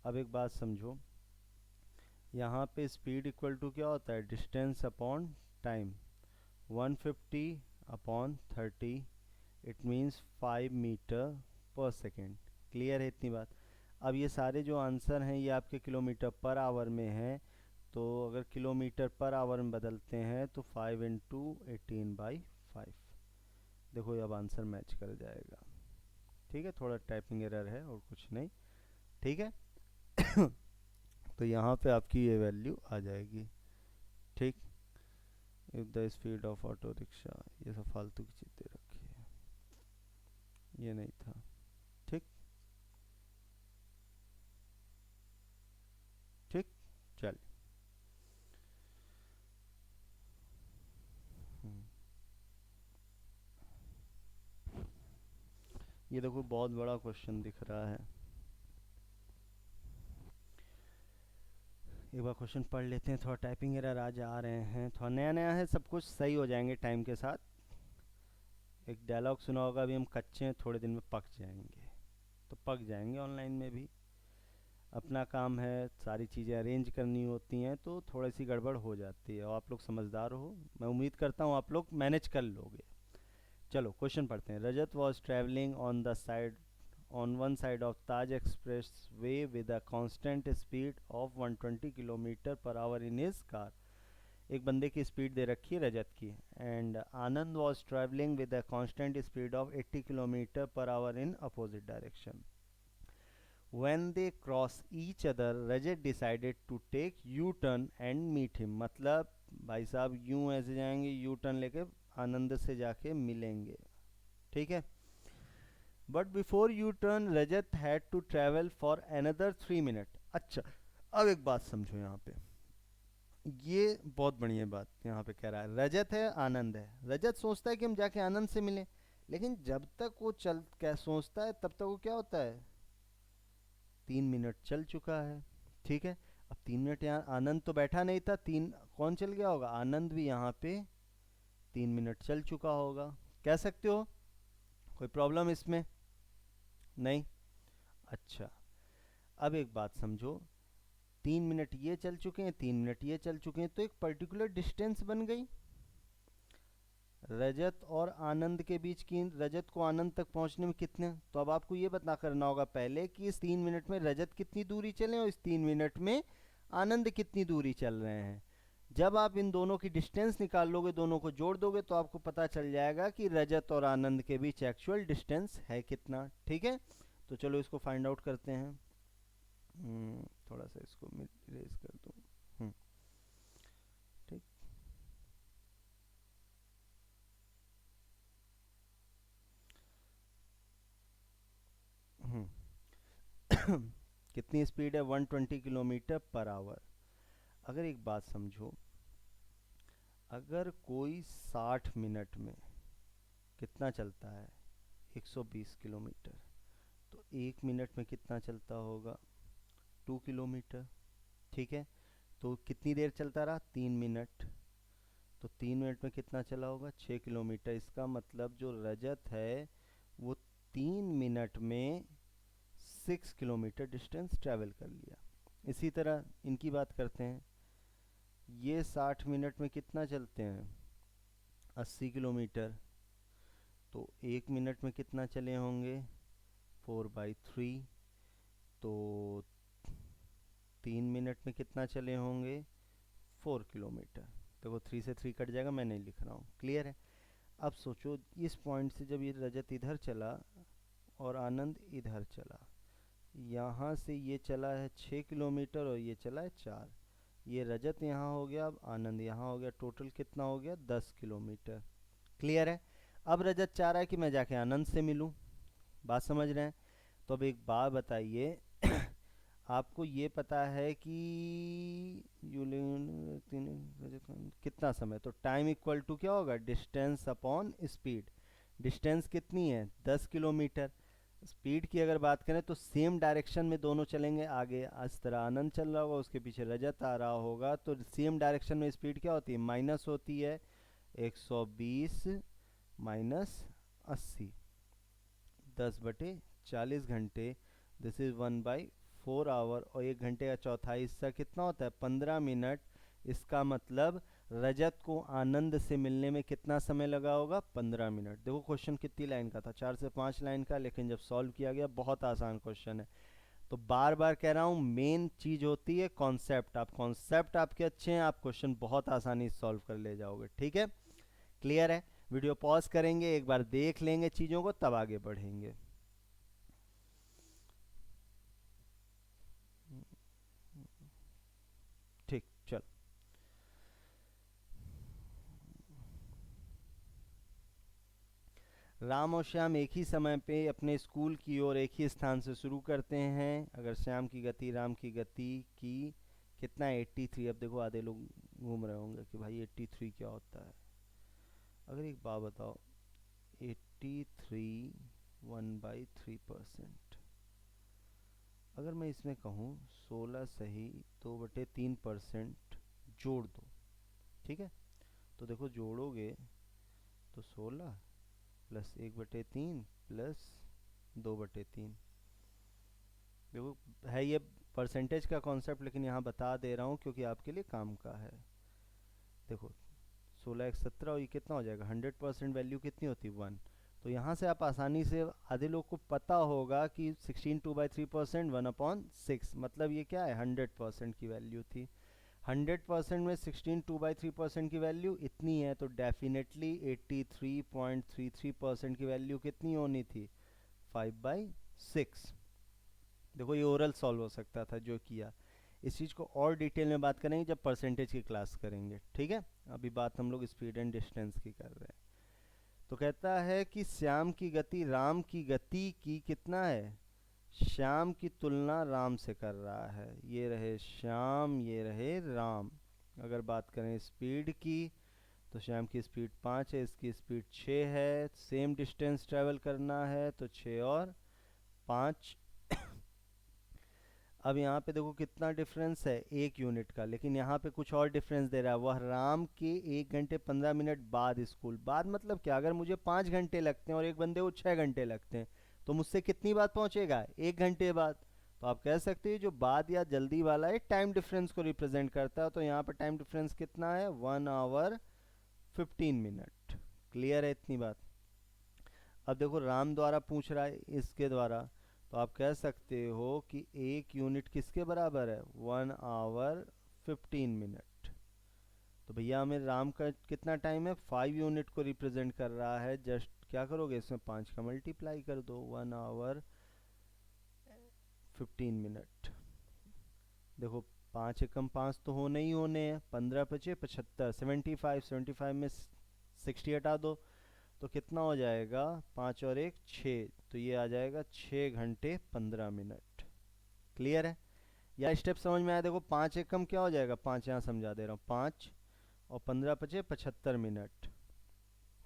अब एक बात समझो, यहाँ पे स्पीड इक्वल टू क्या होता है, distance upon time. 150/30, it means 5 metre पर सेकेंड। क्लियर है इतनी बात। अब ये सारे जो आंसर हैं ये आपके किलोमीटर पर आवर में हैं, तो अगर किलोमीटर पर आवर में बदलते हैं तो 5 × 18/5। देखो ये अब आंसर मैच कर जाएगा। ठीक है, थोड़ा टाइपिंग एरर है और कुछ नहीं। ठीक है। तो यहाँ पे आपकी ये वैल्यू आ जाएगी। ठीक। If the speed of auto rickshaw, ये सब फालतू की चीज़ें रखी है, ये नहीं था। ठीक। ठीक। चल। हम्म, ये देखो बहुत बड़ा क्वेश्चन दिख रहा है, एक बार क्वेश्चन पढ़ लेते हैं। थोड़ा टाइपिंग एरर आज आ रहे हैं, थोड़ा नया नया है, सब कुछ सही हो जाएंगे टाइम के साथ। एक डायलॉग सुना होगा, अभी हम कच्चे हैं, थोड़े दिन में पक जाएंगे। तो पक जाएंगे ऑनलाइन में भी। अपना काम है, सारी चीज़ें अरेंज करनी होती हैं, तो थोड़ी सी गड़बड़ हो जाती है, और आप लोग समझदार हो, मैं उम्मीद करता हूँ आप लोग मैनेज कर लोगे। चलो क्वेश्चन पढ़ते हैं। Rajat was travelling on one side of Taj Expressway with a constant speed of 120 km/h in his car। एक बंदे की स्पीड दे रखी है रजत की, and Anand was travelling with a constant speed of 80 km/h in opposite direction. When they cross each other, Rajat decided to take U-turn and meet him। मतलब भाई साहब यूं ऐसे जाएंगे, यू टर्न लेके आनंद से जाके मिलेंगे। ठीक है। But before you turn Rajat had to travel for another 3 minute. अच्छा, अब एक बात समझो यहाँ पे, ये बहुत बढ़िया बात यहाँ पे कह रहा है। रजत है, आनंद है। रजत सोचता है कि हम जाके आनंद से मिलें, लेकिन जब तक वो चल क्या सोचता है तब तक वो क्या होता है, 3 मिनट चल चुका है। ठीक है। अब 3 मिनट यहाँ आनंद तो बैठा नहीं था, तीन कौन चल गया होगा, आनंद भी यहाँ पे 3 मिनट चल चुका होगा। कह सकते हो, कोई प्रॉब्लम इसमें नहीं। अच्छा, अब एक बात समझो, 3 मिनट ये चल चुके हैं, 3 मिनट ये चल चुके हैं, तो एक पर्टिकुलर डिस्टेंस बन गई रजत और आनंद के बीच की। रजत को आनंद तक पहुंचने में कितने, तो अब आपको ये बता करना होगा पहले कि इस 3 मिनट में रजत कितनी दूरी चले और इस 3 मिनट में आनंद कितनी दूरी चल रहे हैं। जब आप इन दोनों की डिस्टेंस निकाल लोगे, दोनों को जोड़ दोगे, तो आपको पता चल जाएगा कि रजत और आनंद के बीच एक्चुअल डिस्टेंस है कितना। ठीक है। तो चलो इसको फाइंड आउट करते हैं। थोड़ा सा इसको इरेज कर दूं। हम्म, ठीक। कितनी स्पीड है, 120 km/h। अगर एक बात समझो, अगर कोई 60 मिनट में कितना चलता है, 120 किलोमीटर, तो 1 मिनट में कितना चलता होगा, 2 किलोमीटर। ठीक है। तो कितनी देर चलता रहा, 3 मिनट। तो 3 मिनट में कितना चला होगा, 6 किलोमीटर। इसका मतलब जो रजत है वो 3 मिनट में 6 किलोमीटर डिस्टेंस ट्रैवल कर लिया। इसी तरह इनकी बात करते हैं। ये 60 मिनट में कितना चलते हैं? 80 किलोमीटर। तो 1 मिनट में कितना चले होंगे? 4/3। तो 3 मिनट में कितना चले होंगे? 4 किलोमीटर। देखो 3 से 3 कट जाएगा, मैं नहीं लिख रहा हूँ। क्लियर है? अब सोचो इस पॉइंट से जब ये रजत इधर चला और आनंद इधर चला, यहाँ से ये चला है 6 किलोमीटर और ये चला है 4। ये रजत यहाँ हो गया, अब आनंद यहाँ हो गया, टोटल कितना हो गया? 10 किलोमीटर। क्लियर है? अब रजत चाह रहा है कि मैं जाके आनंद से मिलूं। बात समझ रहे हैं? तो अब एक बात बताइए, आपको ये पता है कि कितना समय, तो टाइम इक्वल टू क्या होगा? Distance upon speed. डिस्टेंस कितनी है? 10 किलोमीटर। स्पीड की अगर बात करें तो सेम डायरेक्शन में दोनों चलेंगे। आगे इस तरह आनंद चल रहा होगा, उसके पीछे रजत आ रहा होगा, तो सेम डायरेक्शन में स्पीड क्या होती है? माइनस होती है। 120 माइनस 80, 10/40 घंटे। This is 1/4 hour. और 1 घंटे का चौथाई हिस्सा कितना होता है? 15 मिनट। इसका मतलब रजत को आनंद से मिलने में कितना समय लगा होगा? 15 मिनट। देखो क्वेश्चन कितनी लाइन का था? 4 से 5 लाइन का, लेकिन जब सॉल्व किया गया बहुत आसान क्वेश्चन है। तो बार बार कह रहा हूँ, मेन चीज होती है कॉन्सेप्ट। आप कॉन्सेप्ट आपके अच्छे हैं, आप क्वेश्चन बहुत आसानी से सॉल्व कर ले जाओगे। ठीक है? क्लियर है? वीडियो पॉज करेंगे, एक बार देख लेंगे चीजों को, तब आगे बढ़ेंगे। ठीक, चल। राम और श्याम एक ही समय पे अपने स्कूल की ओर एक ही स्थान से शुरू करते हैं। अगर श्याम की गति राम की गति की कितना है? 83। अब देखो आधे लोग घूम रहे होंगे कि भाई 83 क्या होता है। अगर एक बात बताओ, 83 1/3%, अगर मैं इसमें कहूँ 16 सही 2/3% जोड़ दो, ठीक है? तो देखो जोड़ोगे तो 16 प्लस 1/3 प्लस 2/3। देखो है ये परसेंटेज का कॉन्सेप्ट, लेकिन यहाँ बता दे रहा हूँ क्योंकि आपके लिए काम का है। देखो 16 1 17 और ये कितना हो जाएगा? 100% वैल्यू कितनी होती है? 1। तो यहाँ से आप आसानी से, आधे लोग को पता होगा कि 16 2/3% 1/6, मतलब ये क्या है? 100% की वैल्यू थी। 100% में 16 2/3% की वैल्यू इतनी है, तो डेफिनेटली 83.33% की वैल्यू कितनी होनी थी? 5/6। देखो ये ओरल सॉल्व हो सकता था जो किया। इस चीज़ को और डिटेल में बात करेंगे जब परसेंटेज की क्लास करेंगे। ठीक है? अभी बात हम लोग स्पीड एंड डिस्टेंस की कर रहे हैं। तो कहता है कि श्याम की गति राम की गति की कितना है? श्याम की तुलना राम से कर रहा है। ये रहे श्याम, ये रहे राम। अगर बात करें स्पीड की, तो श्याम की स्पीड 5 है, इसकी स्पीड 6 है। सेम डिस्टेंस ट्रेवल करना है, तो 6 और 5। अब यहाँ पे देखो कितना डिफरेंस है? 1 यूनिट का। लेकिन यहाँ पे कुछ और डिफरेंस दे रहा है, वह राम के 1 घंटे 15 मिनट बाद स्कूल। बाद मतलब क्या? अगर मुझे 5 घंटे लगते हैं और एक बंदे को 6 घंटे लगते हैं, तो मुझसे कितनी बात पहुंचेगा? 1 घंटे बाद। तो आप कह सकते हो जो बाद या जल्दी वाला है टाइम डिफरेंस को रिप्रेजेंट करता है। तो यहाँ पर टाइम डिफरेंस कितना है? 1 आवर 15 मिनट। क्लियर है इतनी बात? अब देखो राम द्वारा पूछ रहा है इसके द्वारा, तो आप कह सकते हो कि 1 यूनिट किसके बराबर है? 1 आवर 15 मिनट। तो भैया हमें राम का कितना टाइम है? 5 यूनिट को रिप्रेजेंट कर रहा है। जस्ट क्या करोगे? इसमें 5 का मल्टीप्लाई कर दो। 1 आवर 15 मिनट। देखो 5 एकम 5 तो होने ही होने हैं। 15 पचे 75, 75। 75 में 60 हटा दो, तो कितना हो जाएगा? 5 और 1 6, तो ये आ जाएगा 6 घंटे 15 मिनट। क्लियर है? या स्टेप समझ में आया? देखो 5 एकम क्या हो जाएगा? 5 यहाँ समझा दे रहा हूँ। 5 और 15 पचे 75 मिनट।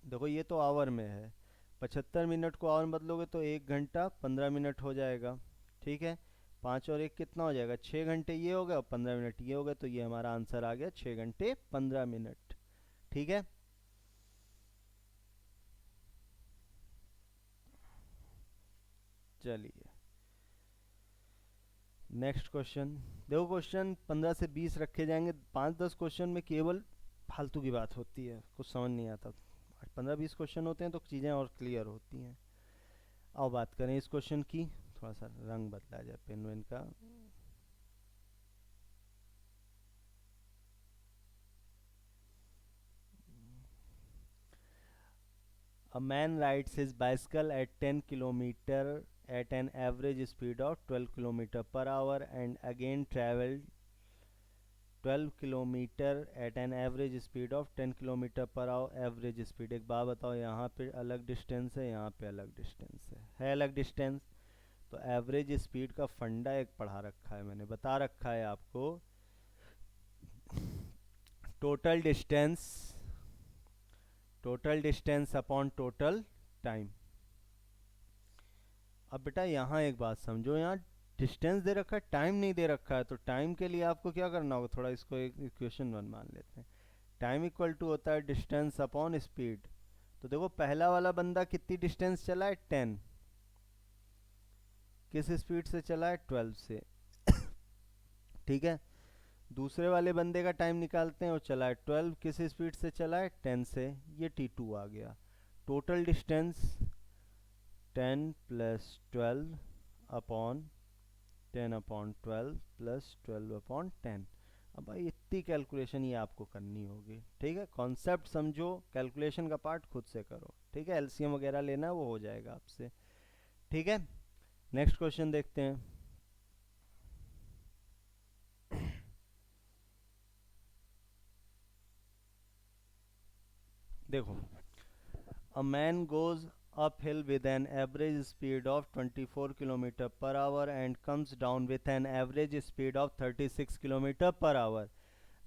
देखो ये तो आवर में है, 75 मिनट को आवर में बदलोगे तो 1 घंटा 15 मिनट हो जाएगा। ठीक है? 5 और 1 कितना हो जाएगा? 6 घंटे ये हो गया और 15 मिनट ये हो गया, तो ये हमारा आंसर आ गया 6 घंटे 15 मिनट। ठीक है? चलिए नेक्स्ट क्वेश्चन। देखो क्वेश्चन 15 से 20 रखे जाएंगे, 5-10 क्वेश्चन में केवल फालतू की बात होती है, कुछ समझ नहीं आता। 15-20 क्वेश्चन होते हैं तो चीज़ें और क्लियर होती हैं। आओ बात करें इस क्वेश्चन की। थोड़ा सा रंग बदला जाए पेन वेन का। A man rides his bicycle at 10 kilometer at an average speed of 12 kilometer per hour and again traveled 12 kilometre at an average speed of 10 kilometre पर आवर एवरेज स्पीड। एक बात बताओ, यहाँ पे अलग डिस्टेंस है, यहाँ पे अलग डिस्टेंस है अलग डिस्टेंस। तो एवरेज स्पीड का फंडा एक पढ़ा रखा है मैंने, बता रखा है आपको। Total distance upon total time. अब बेटा यहाँ एक बात समझो, यहाँ डिस्टेंस दे रखा है, टाइम नहीं दे रखा है। तो टाइम के लिए आपको क्या करना होगा, थोड़ा इसको एक इक्वेशन वन मान लेते हैं। टाइम इक्वल टू होता है डिस्टेंस अपॉन स्पीड। तो देखो पहला वाला बंदा कितनी डिस्टेंस चला है, 10। किस स्पीड से चला है, 12 से। ठीक है। दूसरे वाले बंदे का टाइम निकालते हैं, वो चला है 12, किस स्पीड से चला है, 10 से। ये T2 आ गया। Total distance 10 plus 12 upon 10 upon 12 plus 12 upon 10। अब भाई इतनी कैलकुलेशन ये आपको करनी होगी, ठीक है। कॉन्सेप्ट समझो, कैलकुलेशन का पार्ट खुद से करो, ठीक है। एलसीएम वगैरह लेना वो हो जाएगा आपसे, ठीक है। नेक्स्ट क्वेश्चन देखते हैं। देखो, a man goes uphill with an average speed of 24 km per hour and comes down with an average speed of 36 km per hour.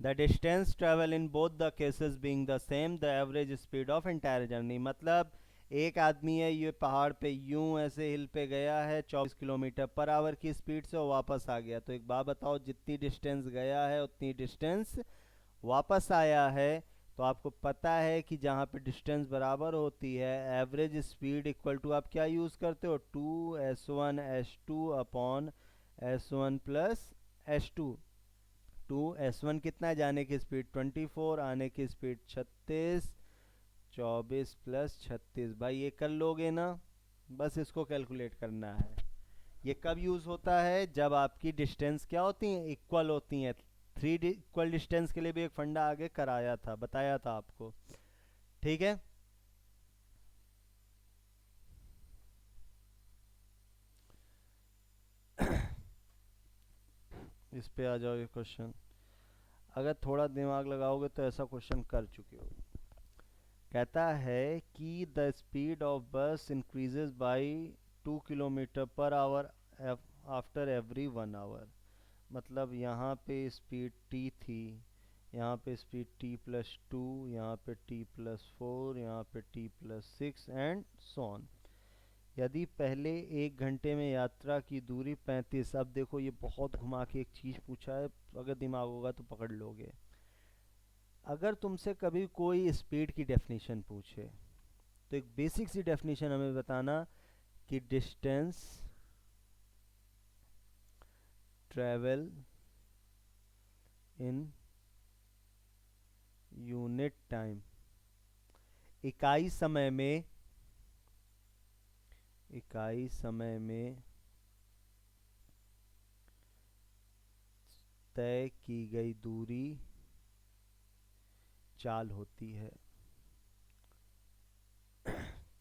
The distance travel in both the cases being the same, the average speed of entire journey। मतलब एक आदमी है, ये पहाड़ पे यूं ऐसे हिल पे गया है 24 किलोमीटर पर आवर की स्पीड से, वो वापस आ गया। तो एक बात बताओ, जितनी डिस्टेंस गया है उतनी डिस्टेंस वापस आया है। तो आपको पता है कि जहाँ पे डिस्टेंस बराबर होती है, एवरेज स्पीड इक्वल टू आप क्या यूज़ करते हो, 2s1s2 upon s1 plus s2। 2s1 कितना है, जाने की स्पीड 24, आने की स्पीड 36, 24 प्लस 36। भाई ये कर लोगे ना, बस इसको कैलकुलेट करना है। ये कब यूज़ होता है, जब आपकी डिस्टेंस क्या होती हैं, इक्वल होती हैं। थ्री इक्वल डिस्टेंस के लिए भी एक फंडा आगे कराया था, बताया था आपको, ठीक है। इस पे आ जाओ, ये क्वेश्चन अगर थोड़ा दिमाग लगाओगे तो ऐसा क्वेश्चन कर चुके हो। कहता है कि the speed of bus increases by 2 kilometre पर आवर आफ्टर एवरी 1 आवर। मतलब यहाँ पे स्पीड टी थी, यहाँ पे स्पीड t+2, यहाँ पे t+4, यहाँ पे t+6 एंड सो ऑन। यदि पहले 1 घंटे में यात्रा की दूरी 35। अब देखो ये बहुत घुमा के एक चीज़ पूछा है, अगर दिमाग होगा तो पकड़ लोगे। अगर तुमसे कभी कोई स्पीड की डेफिनेशन पूछे तो एक बेसिक सी डेफिनेशन हमें बताना कि distance travel in unit time. इकाई समय में तय की गई दूरी चाल होती है।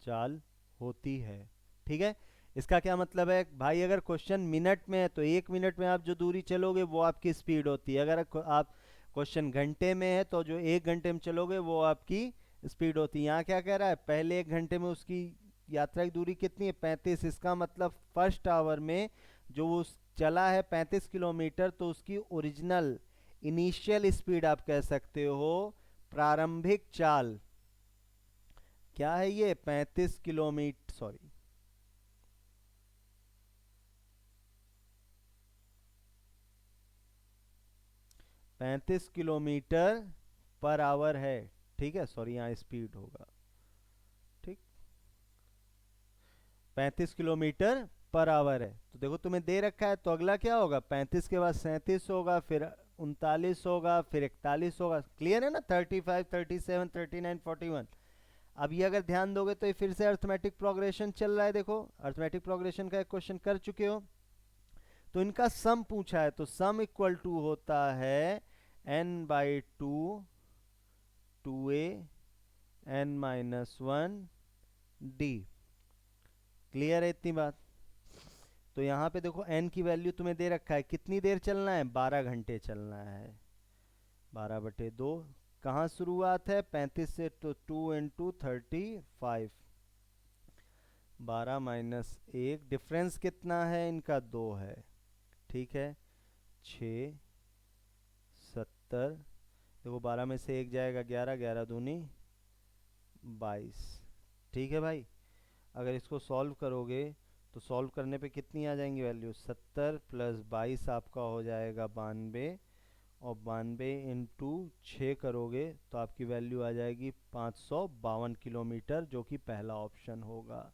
चाल होती है, ठीक है। इसका क्या मतलब है भाई, अगर क्वेश्चन मिनट में है तो 1 मिनट में आप जो दूरी चलोगे वो आपकी स्पीड होती है। अगर आप क्वेश्चन घंटे में है तो जो 1 घंटे में चलोगे वो आपकी स्पीड होती है। यहाँ क्या कह रहा है, पहले 1 घंटे में उसकी यात्रा की दूरी कितनी है, 35। इसका मतलब फर्स्ट आवर में जो वो चला है 35 किलोमीटर, तो उसकी ओरिजिनल इनिशियल स्पीड आप कह सकते हो, प्रारंभिक चाल क्या है, ये 35 किलोमीटर, सॉरी 35 किलोमीटर पर आवर है, ठीक है। सॉरी यहाँ स्पीड होगा, ठीक। 35 किलोमीटर पर आवर है, तो देखो तुम्हें दे रखा है, तो अगला क्या होगा, 35 के बाद 37 होगा, फिर 39 होगा, फिर 41 होगा। क्लियर है ना, 35, 37, 39, 41। अब ये अगर ध्यान दोगे तो ये फिर से अर्थमेटिक प्रोग्रेशन चल रहा है। देखो अर्थमेटिक प्रोग्रेशन का एक क्वेश्चन कर चुके हो, तो इनका सम पूछा है, तो सम इक्वल टू होता है n/2 2a n-1 d। Clear है इतनी बात। तो यहाँ पे देखो n की वैल्यू तुम्हें दे रखा है, कितनी देर चलना है, 12 घंटे चलना है। 12/2। कहाँ शुरुआत है, 35 से, तो 2 × 35। 12 - 1, डिफरेंस कितना है इनका, 2 है। ठीक है, 6 70। देखो 12 में से 1 जाएगा, 11, 11 दूनी 22। ठीक है भाई, अगर इसको सॉल्व करोगे तो सॉल्व करने पे कितनी आ जाएंगी वैल्यू, 70 + 22 आपका हो जाएगा 92, और 92 × 6 करोगे तो आपकी वैल्यू आ जाएगी 552 किलोमीटर, जो कि पहला ऑप्शन होगा।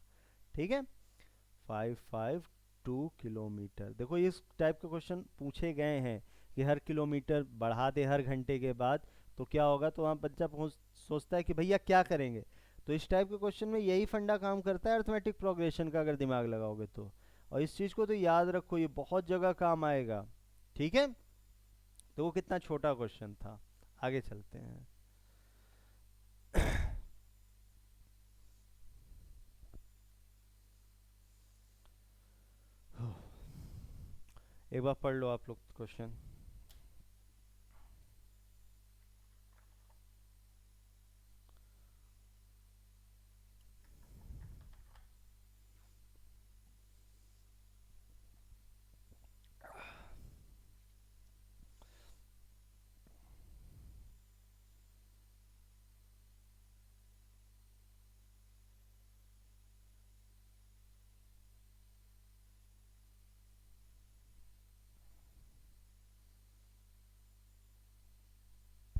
ठीक है, 552 किलोमीटर। देखो इस टाइप के क्वेश्चन पूछे गए हैं कि हर किलोमीटर बढ़ा दे हर घंटे के बाद, तो क्या होगा, तो वहाँ बच्चा सोचता है कि भैया क्या करेंगे। तो इस टाइप के क्वेश्चन में यही फंडा काम करता है अर्थमेटिक प्रोग्रेशन का, अगर दिमाग लगाओगे तो। और इस चीज़ को तो याद रखो, ये बहुत जगह काम आएगा। ठीक है, तो वो कितना छोटा क्वेश्चन था। आगे चलते हैं। एक बार पढ़ लो आप लोग क्वेश्चन।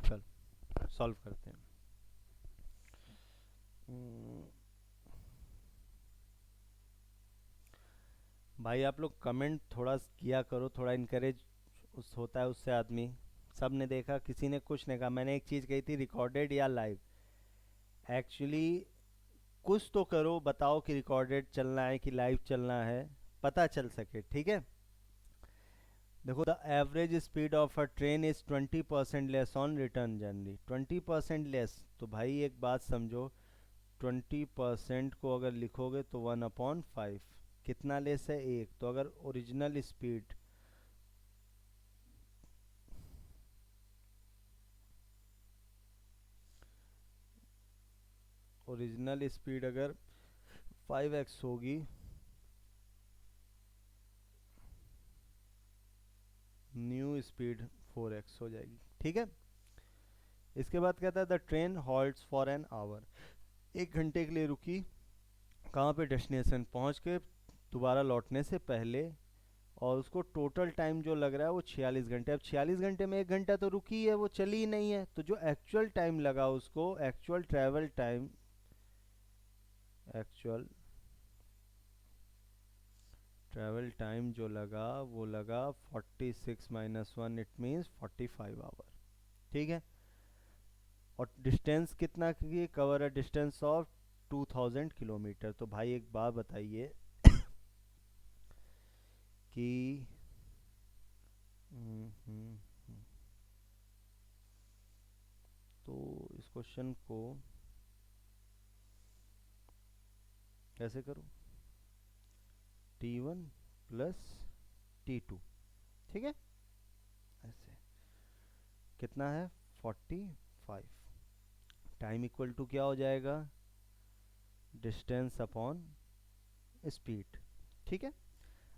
चल सॉल्व करते हैं। हम्म, भाई आप लोग कमेंट थोड़ा किया करो, थोड़ा इनकरेज उस होता है उससे आदमी। सब ने देखा, किसी ने कुछ नहीं कहा। मैंने एक चीज़ कही थी, रिकॉर्डेड या लाइव। एक्चुअली कुछ तो करो, बताओ कि रिकॉर्डेड चलना है कि लाइव चलना है, पता चल सके। ठीक है, देखो the average speed of a train is 20% less on return journey. 20% less, तो भाई एक बात समझो, 20% को अगर लिखोगे तो 1/5। कितना लेस है, 1। तो अगर ओरिजिनल स्पीड अगर 5x होगी, न्यू स्पीड 4x हो जाएगी। ठीक है, इसके बाद कहता है the train halts for an hour. 1 घंटे के लिए रुकी, कहाँ पे, डेस्टिनेशन पहुँच के दोबारा लौटने से पहले। और उसको टोटल टाइम जो लग रहा है वो 46 घंटे। अब 46 घंटे में 1 घंटा तो रुकी है, वो चली ही नहीं है। तो जो एक्चुअल टाइम लगा उसको, एक्चुअल ट्रैवल टाइम जो लगा वो लगा 46 - 1, इट मीन्स 45 आवर। ठीक है, और डिस्टेंस कितना की कवर है, डिस्टेंस ऑफ 2000 किलोमीटर। तो भाई एक बात बताइए कि हम्म, हम्म, हम्म, तो इस क्वेश्चन को कैसे करूं, T1 + T2। ठीक है, ऐसे कितना है, 45। टाइम इक्वल टू क्या हो जाएगा, डिस्टेंस अपॉन स्पीड। ठीक है,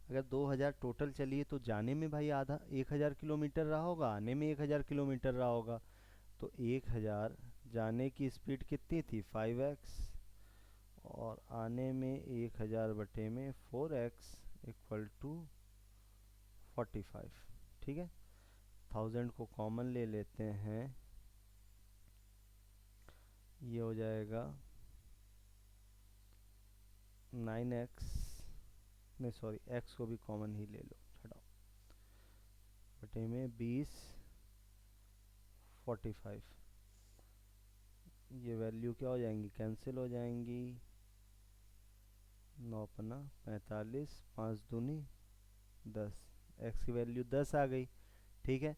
अगर 2000 टोटल चलिए तो जाने में भाई आधा 1000 किलोमीटर रहा होगा, आने में 1000 किलोमीटर रहा होगा। तो 1000 जाने की स्पीड कितनी थी, 5x, और आने में 1000/4x इक्वल टू 45। ठीक है, 1000 को कॉमन ले लेते हैं, ये हो जाएगा 9x, नहीं सॉरी, एक्स को भी कॉमन ही ले लो, हटाओ, बटे में 20 45, ये वैल्यू क्या हो जाएंगी, कैंसिल हो जाएंगी, 9 पना 45, 5 दूनी 10, एक्स की वैल्यू 10 आ गई। ठीक है।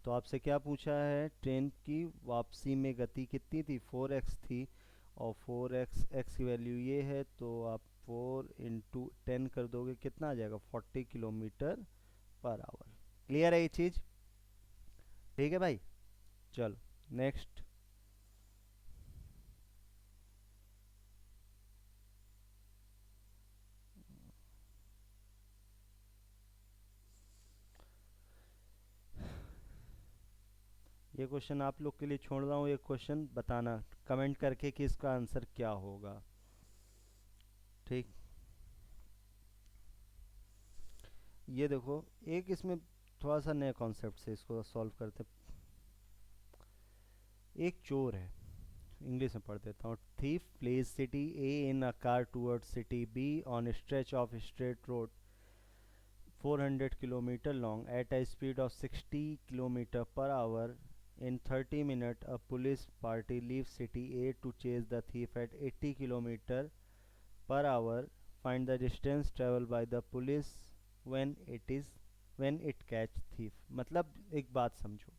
तो आपसे क्या पूछा है, ट्रेन की वापसी में गति कितनी थी, 4x थी, और 4x एक्स की वैल्यू ये है, तो आप 4 इंटू 10 कर दोगे, कितना आ जाएगा, 40 किलोमीटर पर आवर। क्लियर है ये चीज़? ठीक है भाई, चलो नेक्स्ट। ये क्वेश्चन आप लोग के लिए छोड़ रहा हूँ, एक क्वेश्चन बताना कमेंट करके कि इसका आंसर क्या होगा। ठीक, ये देखो, एक इसमें थोड़ा सा नया कॉन्सेप्ट से इसको सॉल्व करते। एक चोर है, इंग्लिश में पढ़ देता हूँ। Thief place city A in a car towards city be on stretch of straight road 400 kilometer long at a speed of 60 kilometer per hour. In 30 minutes, a police party leaves city A to chase the thief at 80 kilometer per hour. Find the distance traveled by the police when it catch thief. मतलब एक बात समझो,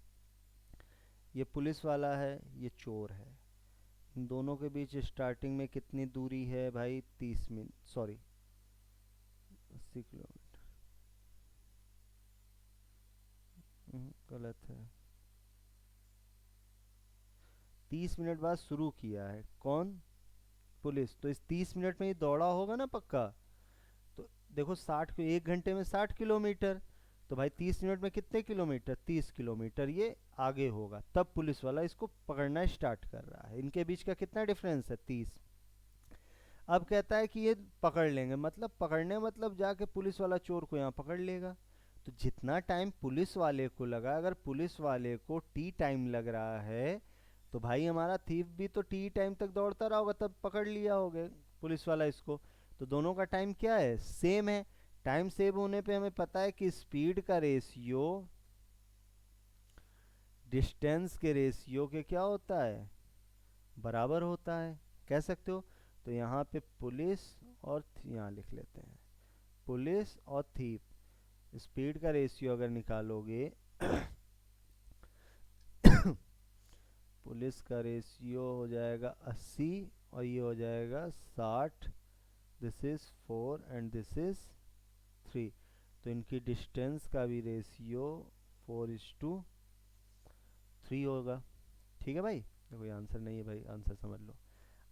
ये police वाला है, ये चोर है, इन दोनों के बीच स्टार्टिंग में कितनी दूरी है भाई, 30 मिनट, सॉरी 80 किलोमीटर, गलत है, 30 मिनट बाद शुरू किया है, कौन, पुलिस, तो इस 30 मिनट में ये दौड़ा होगा ना पक्का। तो देखो 60 को 1 घंटे में 60 किलोमीटर, तो भाई 30 मिनट में कितने किलोमीटर, 30 किलोमीटर ये आगे होगा, तब पुलिस वाला इसको पकड़ना स्टार्ट कर रहा है। इनके बीच का कितना डिफरेंस है, 30। अब कहता है कि ये पकड़ लेंगे, मतलब पकड़ने मतलब जाके पुलिस वाला चोर को यहाँ पकड़ लेगा। तो जितना टाइम पुलिस वाले को लगा, अगर पुलिस वाले को टी टाइम लग रहा है, तो भाई हमारा थीफ भी तो टी टाइम तक दौड़ता रहा होगा, तब पकड़ लिया होगा पुलिस वाला इसको। तो दोनों का टाइम क्या है, सेम है। टाइम सेव होने पे हमें पता है कि स्पीड का रेशियो डिस्टेंस के रेशियो के क्या होता है, बराबर होता है, कह सकते हो। तो यहाँ पे पुलिस और यहाँ लिख लेते हैं, पुलिस और थीप, स्पीड का रेशियो अगर निकालोगे पुलिस का रेशियो हो जाएगा 80 और ये हो जाएगा 60, this is 4 and this is 3। तो इनकी डिस्टेंस का भी रेशियो 4:3 होगा। ठीक है भाई, कोई आंसर नहीं है भाई, आंसर समझ लो।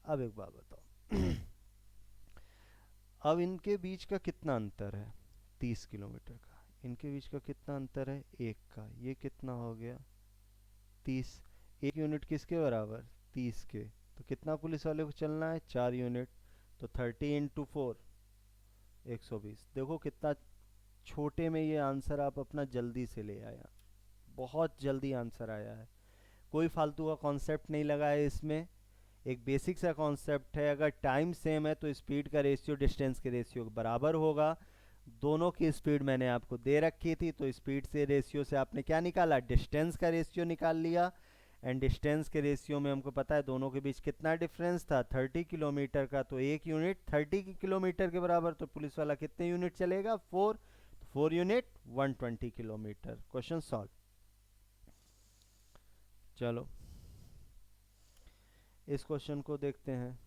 अब एक बात बताओ, अब इनके बीच का कितना अंतर है, 30 किलोमीटर का, इनके बीच का कितना अंतर है, एक का, ये कितना हो गया, 30। एक यूनिट किसके बराबर, 30 के। तो कितना पुलिस वाले को चलना है, 4 यूनिट, तो 30 × 4 120। देखो कितना छोटे में ये आंसर आप अपना जल्दी से ले आया, बहुत जल्दी आंसर आया है, कोई फालतू का कॉन्सेप्ट नहीं लगा है इसमें। एक बेसिक सा कॉन्सेप्ट है, अगर टाइम सेम है तो स्पीड का रेशियो डिस्टेंस के रेशियो बराबर होगा। दोनों की स्पीड मैंने आपको दे रखी थी, तो स्पीड से रेशियो से आपने क्या निकाला, डिस्टेंस का रेशियो निकाल लिया। एंड डिस्टेंस के रेशियो में हमको पता है दोनों के बीच कितना डिफरेंस था, 30 किलोमीटर का, तो एक यूनिट 30 किलोमीटर के बराबर, तो पुलिस वाला कितने यूनिट चलेगा, 4, 4 यूनिट 120 किलोमीटर। Question solve. चलो इस क्वेश्चन को देखते हैं।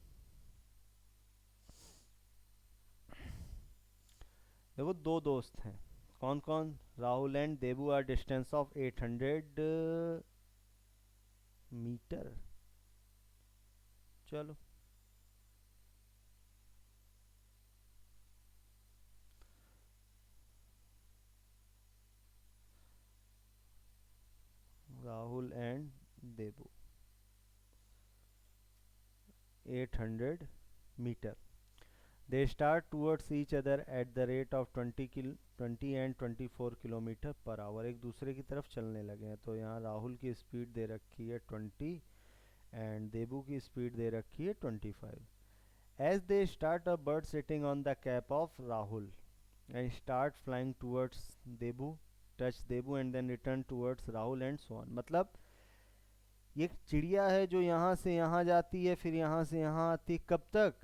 देखो दो दोस्त हैं, कौन कौन, Rahul and Debu are distance of 800 metre. चलो Rahul and Debu 800 metre, they start towards each other at the rate of 20 and 24 kilometre पर आवर, एक दूसरे की तरफ चलने लगे हैं। तो यहाँ राहुल की स्पीड दे रखी है 20 एंड देबू की स्पीड दे रखी है 25। As they start, a bird sitting on the cap of Rahul and start flying towards Debu, touch Debu and then return towards Rahul and so on. मतलब ये चिड़िया है जो यहाँ से यहाँ जाती है, फिर यहाँ से यहाँ आती है, कब तक?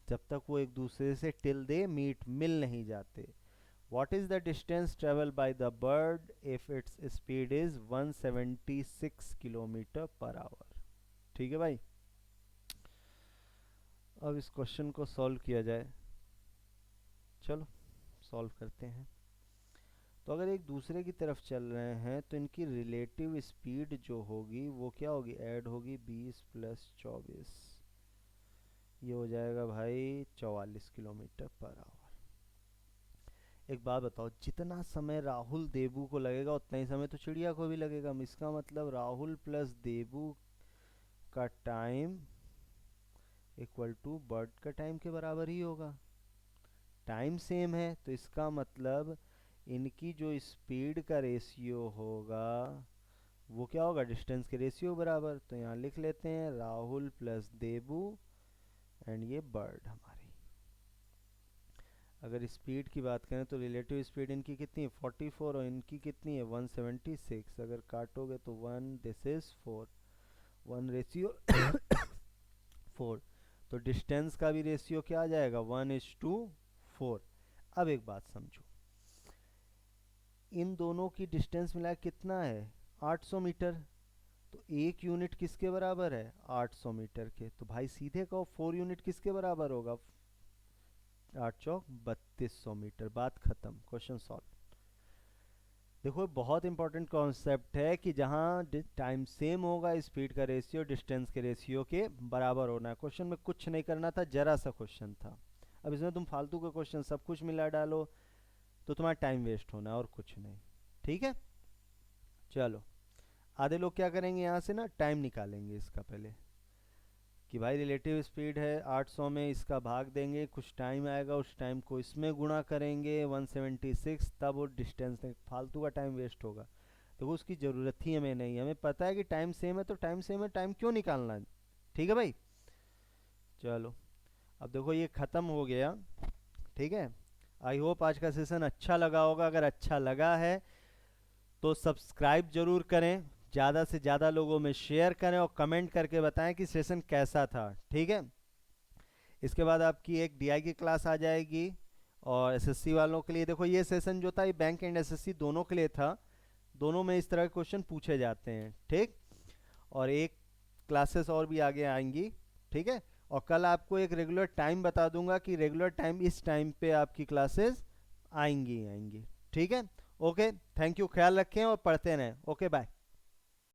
जब तक वो एक दूसरे से टिल दे मीट मिल नहीं जाते. What is the distance traveled by the bird if its speed is 176 kilometre पर आवर? ठीक है भाई. अब इस क्वेश्चन को सॉल्व किया जाए. चलो सॉल्व करते हैं. तो अगर एक दूसरे की तरफ चल रहे हैं तो इनकी रिलेटिव स्पीड जो होगी वो क्या होगी? ऐड होगी 20 प्लस 24, ये हो जाएगा भाई 44 किलोमीटर पर आवर. एक बात बताओ, जितना समय राहुल देबू को लगेगा उतना ही समय तो चिड़िया को भी लगेगा. इसका मतलब राहुल प्लस देबू का टाइम इक्वल टू बर्ड का टाइम के बराबर ही होगा. टाइम सेम है तो इसका मतलब इनकी जो स्पीड का रेशियो होगा वो क्या होगा? डिस्टेंस के रेशियो बराबर. तो यहाँ लिख लेते हैं राहुल प्लस देबू एंड ये बर्ड हमारी. अगर स्पीड की बात करें तो रिलेटिव स्पीड इनकी कितनी है? 44 और इनकी कितनी है? 176. अगर काटोगे तो 1, दिस इज 4, 1 रेशियो 4. तो डिस्टेंस का भी रेशियो क्या आ जाएगा? 1:4. अब एक बात समझो, इन दोनों की डिस्टेंस मिला कितना है? 800 मीटर. तो एक यूनिट किसके बराबर है? 800 मीटर के. तो भाई सीधे कहो 4 यूनिट किसके बराबर होगा? 8 चौक 3200 मीटर. बात खत्म. Question solve. देखो बहुत इंपॉर्टेंट कॉन्सेप्ट है कि जहाँ टाइम सेम होगा स्पीड का रेशियो डिस्टेंस के रेशियो के बराबर होना है. क्वेश्चन में कुछ नहीं करना था, जरा सा क्वेश्चन था. अब इसमें तुम फालतू का क्वेश्चन सब कुछ मिला डालो तो तुम्हारा टाइम वेस्ट होना और कुछ नहीं. ठीक है. चलो आधे लोग क्या करेंगे, यहाँ से ना टाइम निकालेंगे इसका पहले कि भाई रिलेटिव स्पीड है 800 में, इसका भाग देंगे, कुछ टाइम आएगा, उस टाइम को इसमें गुणा करेंगे 176, तब वो डिस्टेंस देंगे. फालतू का टाइम वेस्ट होगा. देखो उसकी ज़रूरत ही हमें नहीं. हमें पता है कि टाइम सेम है तो टाइम सेम है, टाइम क्यों निकालना है? ठीक है भाई. चलो अब देखो ये ख़त्म हो गया. ठीक है. आई होप आज का सेशन अच्छा लगा होगा. अगर अच्छा लगा है तो सब्सक्राइब जरूर करें, ज़्यादा से ज़्यादा लोगों में शेयर करें और कमेंट करके बताएं कि सेशन कैसा था. ठीक है. इसके बाद आपकी एक डीआई की क्लास आ जाएगी और एसएससी वालों के लिए. देखो ये सेशन जो था ये बैंक एंड एसएससी दोनों के लिए था. दोनों में इस तरह के क्वेश्चन पूछे जाते हैं. ठीक. और एक क्लासेस और भी आगे आएंगी. ठीक है. और कल आपको एक रेगुलर टाइम बता दूंगा कि रेगुलर टाइम इस टाइम पे आपकी क्लासेस आएंगी. ठीक है. ओके. Thank you. ख्याल रखें और पढ़ते रहें. Okay bye.